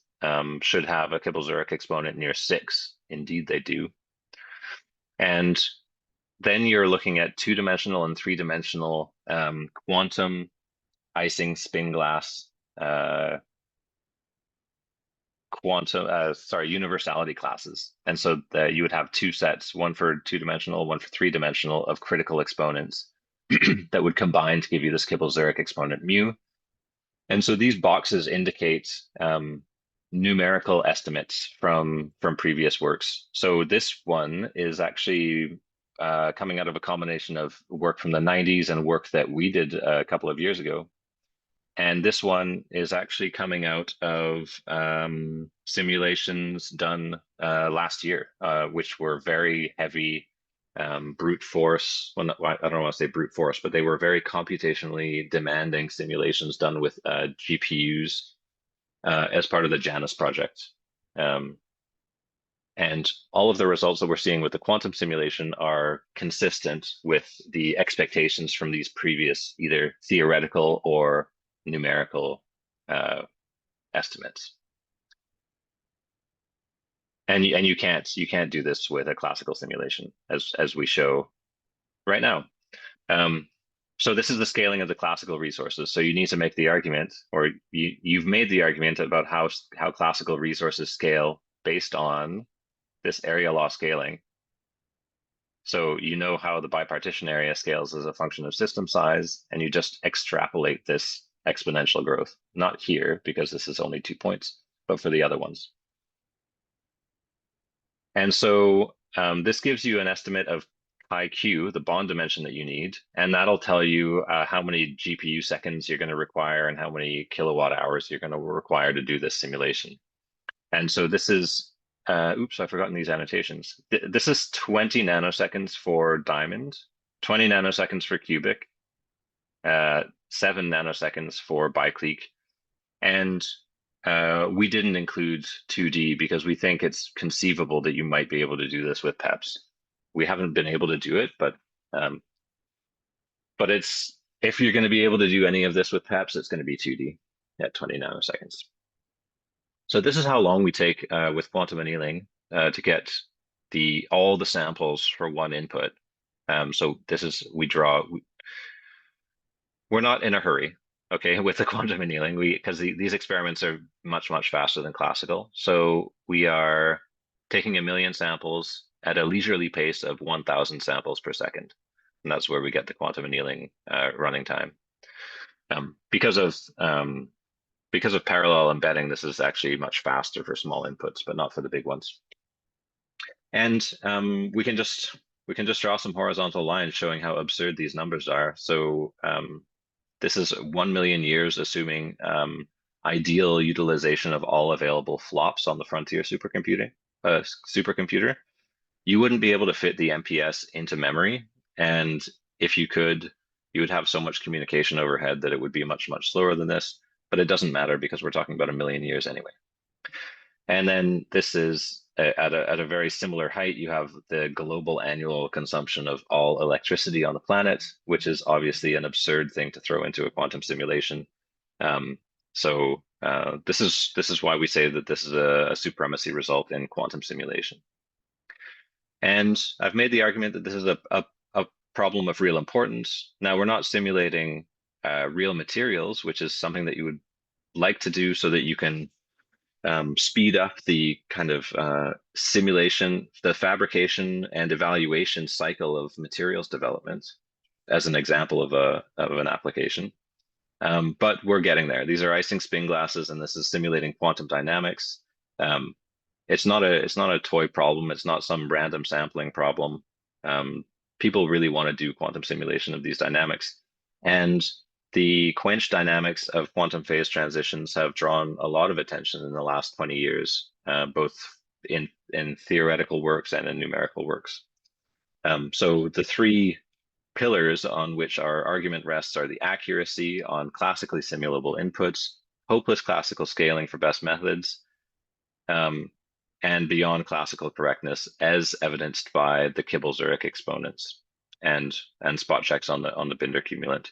should have a Kibble-Zurich exponent near 6. Indeed, they do. And then you're looking at 2-dimensional and 3-dimensional quantum Ising spin glass universality classes. And so you would have 2 sets, one for 2-dimensional, one for 3-dimensional, of critical exponents that would combine to give you this Kibble-Zurich exponent mu. And so these boxes indicate numerical estimates from previous works. So this one is actually coming out of a combination of work from the 90s and work that we did a couple of years ago. And this one is actually coming out of simulations done last year, which were very heavy brute force. Well, I don't want to say brute force, but they were very computationally demanding simulations done with GPUs as part of the Janus project. And all of the results that we're seeing with the quantum simulation are consistent with the expectations from these previous either theoretical or numerical estimates. And you can't do this with a classical simulation, as we show right now. So this is the scaling of the classical resources. So you need to make the argument, or you've made the argument about how classical resources scale based on this area law scaling. So you know how the bipartition area scales as a function of system size, and you just extrapolate this exponential growth. Not here, because this is only 2 points, but for the other ones. And so this gives you an estimate of pi q, the bond dimension that you need, and that'll tell you how many GPU seconds you're going to require and how many kilowatt hours you're going to require to do this simulation. And so this is, oops, I've forgotten these annotations. This is 20 nanoseconds for diamond, 20 nanoseconds for cubic, 7 nanoseconds for biclique, and we didn't include 2D because we think it's conceivable that you might be able to do this with PEPs. We haven't been able to do it, but it's, if you're going to be able to do any of this with PEPs, it's going to be 2D at 20 nanoseconds. So this is how long we take with quantum annealing to get all the samples for one input. So this is, we're not in a hurry, okay, with the quantum annealing, because these experiments are much faster than classical. So we are taking 1 million samples at a leisurely pace of 1,000 samples per second, and that's where we get the quantum annealing running time. Because of parallel embedding, this is actually much faster for small inputs, but not for the big ones. And we can just draw some horizontal lines showing how absurd these numbers are. So this is 1 million years, assuming ideal utilization of all available flops on the frontier supercomputer. You wouldn't be able to fit the MPS into memory, and if you could, you would have so much communication overhead that it would be much slower than this. But it doesn't matter because we're talking about 1 million years anyway. And then this is at a very similar height, you have the global annual consumption of all electricity on the planet, which is obviously an absurd thing to throw into a quantum simulation. So this is why we say that this is a supremacy result in quantum simulation. And I've made the argument that this is a problem of real importance. Now, we're not simulating real materials, which is something that you would like to do so that you can speed up the kind of simulation, the fabrication and evaluation cycle of materials development as an example of an application. But we're getting there. These are Ising spin glasses, and this is simulating quantum dynamics. Um, it's not a toy problem. It's not some random sampling problem. People really want to do quantum simulation of these dynamics, and the quench dynamics of quantum phase transitions have drawn a lot of attention in the last 20 years, both in theoretical works and in numerical works. So the three pillars on which our argument rests are the accuracy on classically simulable inputs, hopeless classical scaling for best methods, and beyond classical correctness, as evidenced by the Kibble-Zurich exponents and spot checks on the Binder cumulant.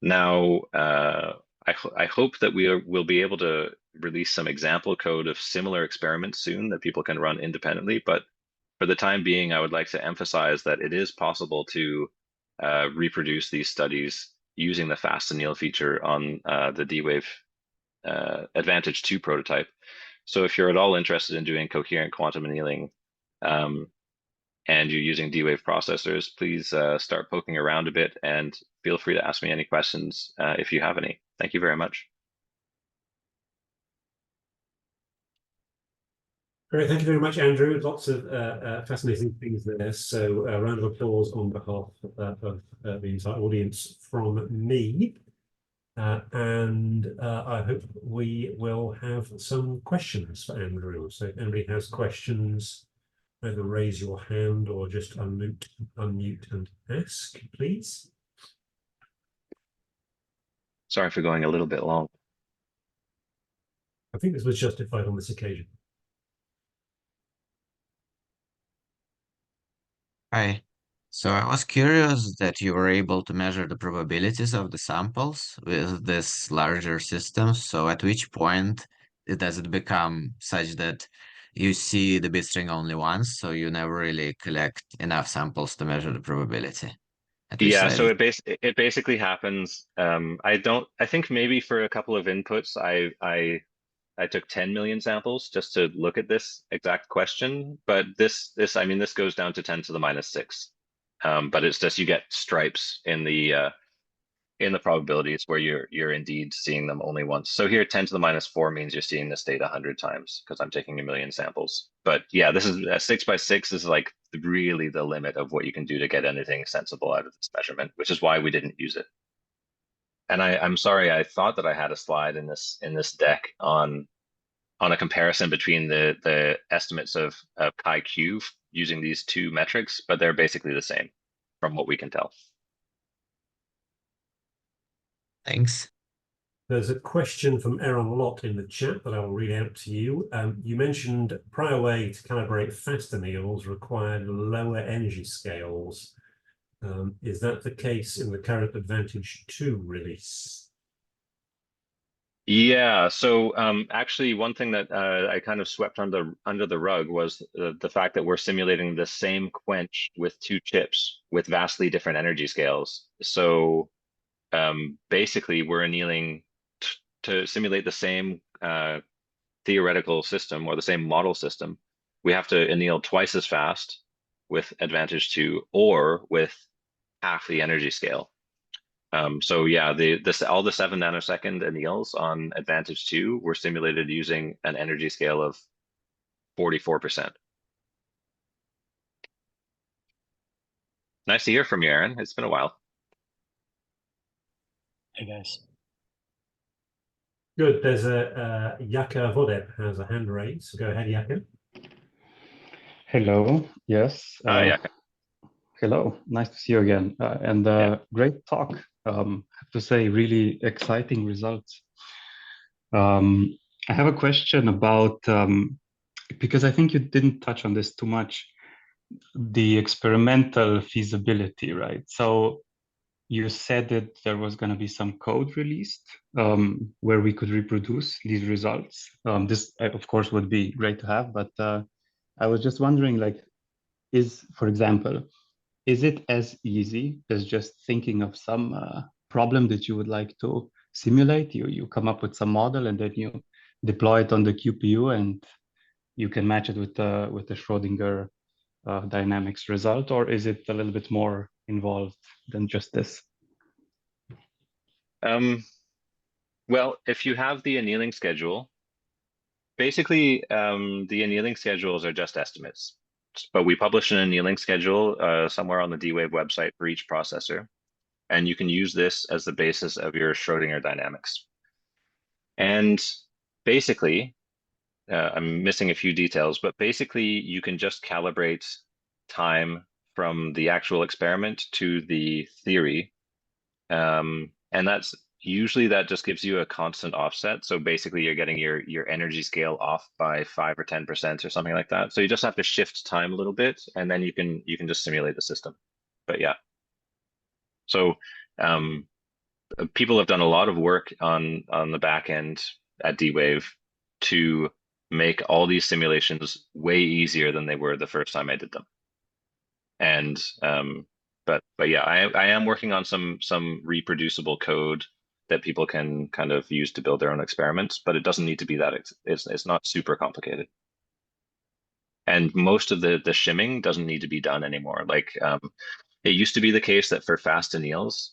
Now, I hope that we'll be able to release some example code of similar experiments soon that people can run independently. But for the time being, I would like to emphasize that it is possible to reproduce these studies using the fast anneal feature on the D-Wave Advantage 2 prototype. So if you're at all interested in doing coherent quantum annealing and you're using D-Wave processors, please start poking around a bit and feel free to ask me any questions if you have any. Thank you very much. Great, thank you very much, Andrew. Lots of fascinating things there. So a round of applause on behalf of the entire audience from me. And I hope we will have some questions for Andrew. So if anybody has questions, either raise your hand or just unmute and ask, please. Sorry for going a little bit long. I think this was justified on this occasion. Hi. So I was curious that you were able to measure the probabilities of the samples with this larger system. So at which point does it become such that you see the bit string only once, so you never really collect enough samples to measure the probability? At which Yeah, so side? it basically happens. I think maybe for a couple of inputs, I took 10 million samples just to look at this exact question. But I mean, this goes down to 10 to the minus 6. But it's just you get stripes in the probabilities where you're indeed seeing them only once. So here 10 to the minus 4 means you're seeing this data 100 times because I'm taking 1,000,000 samples. But yeah, this is 6 by 6 is like really the limit of what you can do to get anything sensible out of this measurement, which is why we didn't use it. And I'm sorry, I thought that I had a slide in this deck on a comparison between the estimates of chi-q using these two metrics, but they're basically the same from what we can tell. Thanks. There's a question from Aaron Lott in the chat that I will read out to you. You mentioned prior way to calibrate fast anneals required lower energy scales. Is that the case in the current Advantage 2 release? Yeah, so actually one thing that I kind of swept under the rug was the fact that we're simulating the same quench with two chips with vastly different energy scales. So basically we're annealing to simulate the same theoretical system or the same model system. We have to anneal twice as fast with Advantage 2 or with half the energy scale. So yeah, all the 7 nanosecond anneals on Advantage 2 were simulated using an energy scale of 44%. Nice to hear from you, Aaron. It's been a while. Hey guys. Good. There's a Yaka Vodep has a hand raised. So go ahead, Yaka. Hello. Yes. Yeah. Hello. Nice to see you again. And Yeah. great talk. I have to say, really exciting results. I have a question about, because I think you didn't touch on this too much, the experimental feasibility, right? So you said that there was going to be some code released where we could reproduce these results. This, of course, would be great to have, but I was just wondering, like, for example, is it as easy as just thinking of some problem that you would like to simulate. You come up with some model and then you deploy it on the QPU, and you can match it with the Schrödinger dynamics result, or is it a little bit more involved than just this? Well, if you have the annealing schedule, basically the annealing schedules are just estimates, but we publish an annealing schedule somewhere on the D-Wave website for each processor, and you can use this as the basis of your Schrödinger dynamics. And basically, I'm missing a few details, but basically you can just calibrate time from the actual experiment to the theory. And that's usually that just gives you a constant offset. So basically you're getting your energy scale off by 5 or 10% or something like that. So you just have to shift time a little bit, and then you can just simulate the system. But yeah. So people have done a lot of work on the back end at D-Wave to make all these simulations way easier than they were the first time I did them. And but yeah, I am working on some reproducible code that people can kind of use to build their own experiments, but it doesn't need to be that it's not super complicated. And most of the shimming doesn't need to be done anymore. Like it used to be the case that for fast anneals,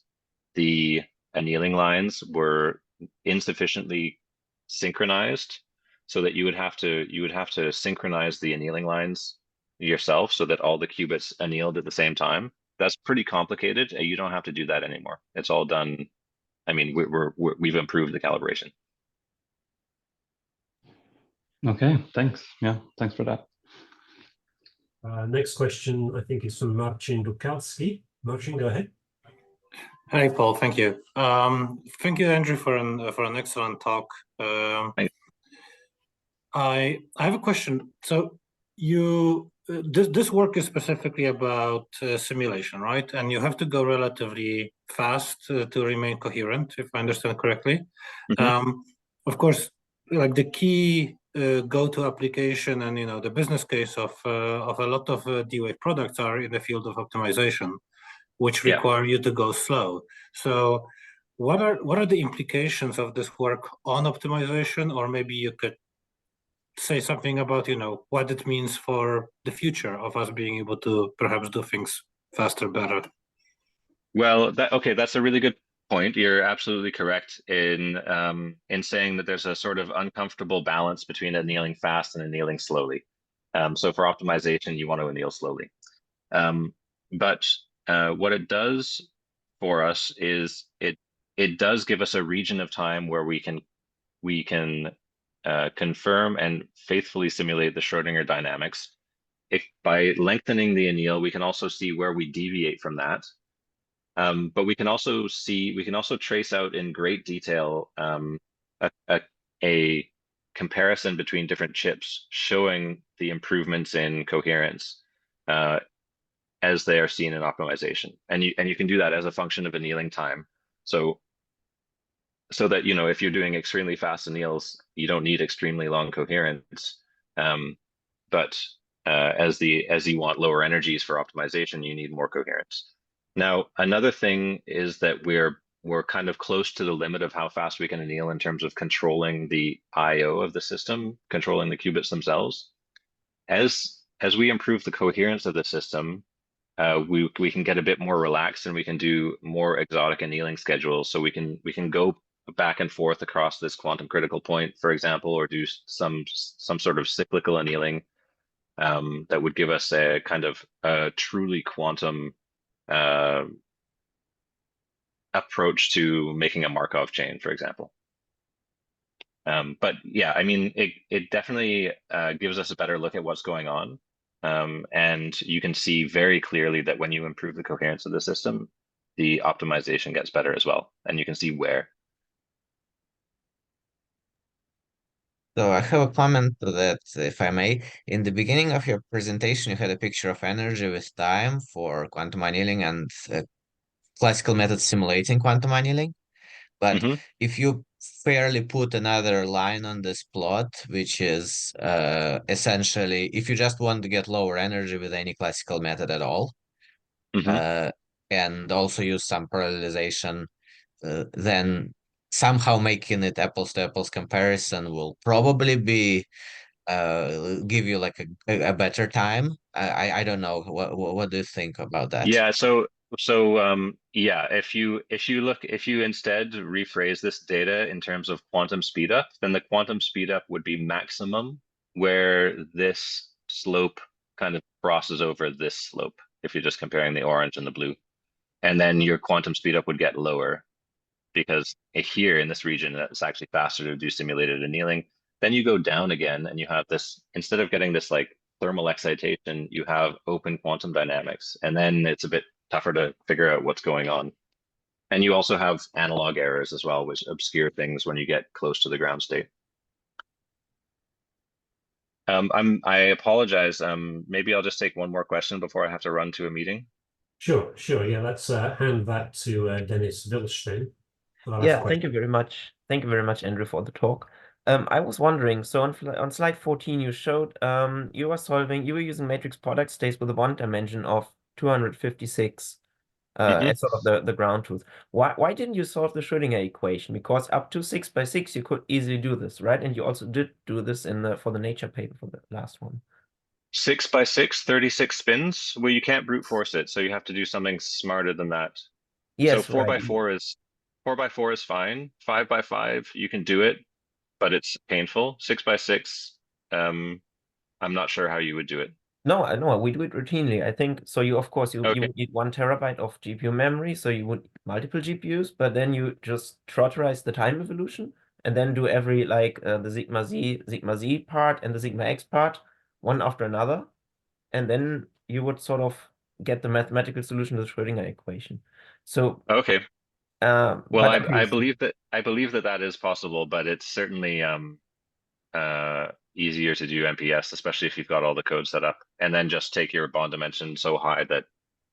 the annealing lines were insufficiently synchronized, so that you would have to synchronize the annealing lines yourself so that all the qubits annealed at the same time. That's pretty complicated. You don't have to do that anymore. It's all done. I mean, we've improved the calibration. Okay, thanks. Yeah, thanks for that. Next question, I think, is from Marcin Dukalski. Marcin, go ahead. Hi, Paul. Thank you. Thank you, Andrew, for an excellent talk. I have a question. So this work is specifically about simulation, right? And you have to go relatively fast to remain coherent, if I understand correctly. Mm-hmm. Of course, like the key go-to application and the business case of a lot of D-Wave products are in the field of optimization, which require you to go slow. So what are the implications of this work on optimization? Or maybe you could say something about what it means for the future of us being able to perhaps do things faster, better. Well, that's a really good point. You're absolutely correct in saying that there's a sort of uncomfortable balance between annealing fast and annealing slowly. So for optimization, you want to anneal slowly. But what it does for us is it does give us a region of time where we can confirm and faithfully simulate the Schrödinger dynamics. By lengthening the anneal, we can also see where we deviate from that. But we can also trace out in great detail a comparison between different chips, showing the improvements in coherence as they are seen in optimization. And you can do that as a function of annealing time. So that if you're doing extremely fast anneals, you don't need extremely long coherence. But as you want lower energies for optimization, you need more coherence. Now, another thing is that we're kind of close to the limit of how fast we can anneal in terms of controlling the I/O of the system, controlling the qubits themselves. As we improve the coherence of the system, we can get a bit more relaxed, and we can do more exotic annealing schedules. So we can go back and forth across this quantum critical point, for example, or do some sort of cyclical annealing that would give us a kind of truly quantum approach to making a Markov chain, for example. But yeah, I mean, it definitely gives us a better look at what's going on. And you can see very clearly that when you improve the coherence of the system, the optimization gets better as well. And you can see where. So I have a comment to that, if I may. In the beginning of your presentation, you had a picture of energy with time for quantum annealing and classical methods simulating quantum annealing. But if you fairly put another line on this plot, which is essentially, if you just want to get lower energy with any classical method at all, and also use some parallelization, then somehow making it apples to apples comparison will probably be give you like a better time. I don't know. What do you think about that? Yeah, yeah, if you instead rephrase this data in terms of quantum speedup, then the quantum speedup would be maximum where this slope kind of crosses over this slope, if you're just comparing the orange and the blue. And then your quantum speedup would get lower because here in this region, it's actually faster to do simulated annealing. Then you go down again and you have this, instead of getting this like thermal excitation, you have open quantum dynamics. And then it's a bit tougher to figure out what's going on. And you also have analog errors as well, which obscure things when you get close to the ground state. I apologize. Maybe I'll just take one more question before I have to run to a meeting. Sure. Yeah, let's hand that to Dennis Wilstein. Yeah, thank you very much. Thank you very much, Andrew, for the talk. I was wondering, so on slide 14, you showed you were using matrix product states with a one dimension of 256 as sort of the ground truth. Why didn't you solve the Schrödinger equation? Because up to 6 by 6, you could easily do this, right? And you also did do this for the Nature paper for the last one. 6 by 6, 36 spins. Well, you can't brute force it, so you have to do something smarter than that. Yes, so 4 right. by 4 is fine. 5 by 5, you can do it, but it's painful. 6 by 6, I'm not sure how you would do it. No, I know we do it routinely. I think so. You, of course, you Okay. would need 1 terabyte of GPU memory, so you would multiple GPUs, but then you just trotterize the time evolution and then do every like the sigma z part and the sigma x part one after another, and then you would sort of get the mathematical solution to the Schrödinger equation. So Okay. well, Well, okay, I believe that is possible, but it's certainly easier to do MPS, especially if you've got all the code set up, and then just take your bond dimension so high that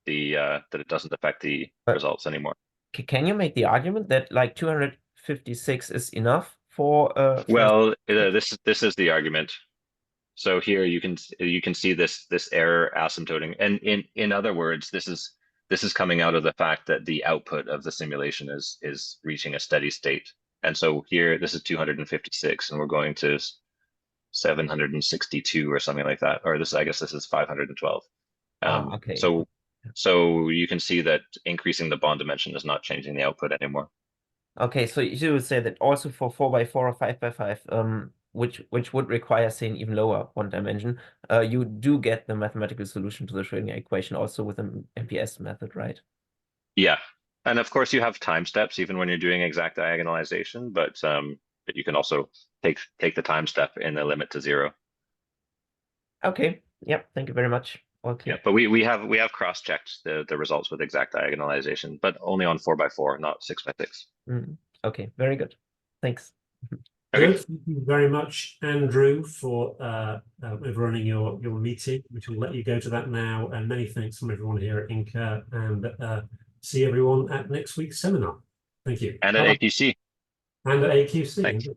that it doesn't affect the results anymore. Can you make the argument that like 256 is enough for well, this is the argument. So here you can see this error asymptoting, and in other words, this is coming out of the fact that the output of the simulation is reaching a steady state. And so here this is 256, and we're going to 762 or something like that, or I guess this is 512. Okay. So you can see that increasing the bond dimension is not changing the output anymore. Okay, so you would say that also for 4 by 4 or 5 by 5, which would require, say, an even lower one dimension, you do get the mathematical solution to the Schrödinger equation also with an MPS method, right? Yeah, and of course you have time steps even when you're doing exact diagonalization, but you can also take the time step in the limit to 0. Okay. Yep. Thank you very much. Okay. Yeah, but we have cross-checked the results with exact diagonalization, but only on 4 by 4, not 6 by 6. Okay. Very good. Thanks. Okay. Good. Thank you very much, Andrew, for overrunning your meeting, which will let you go to that now. And many thanks from everyone here at INQA, and see everyone at next week's seminar. Thank you. And at AQC. And at AQC. Thanks.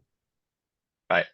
Bye.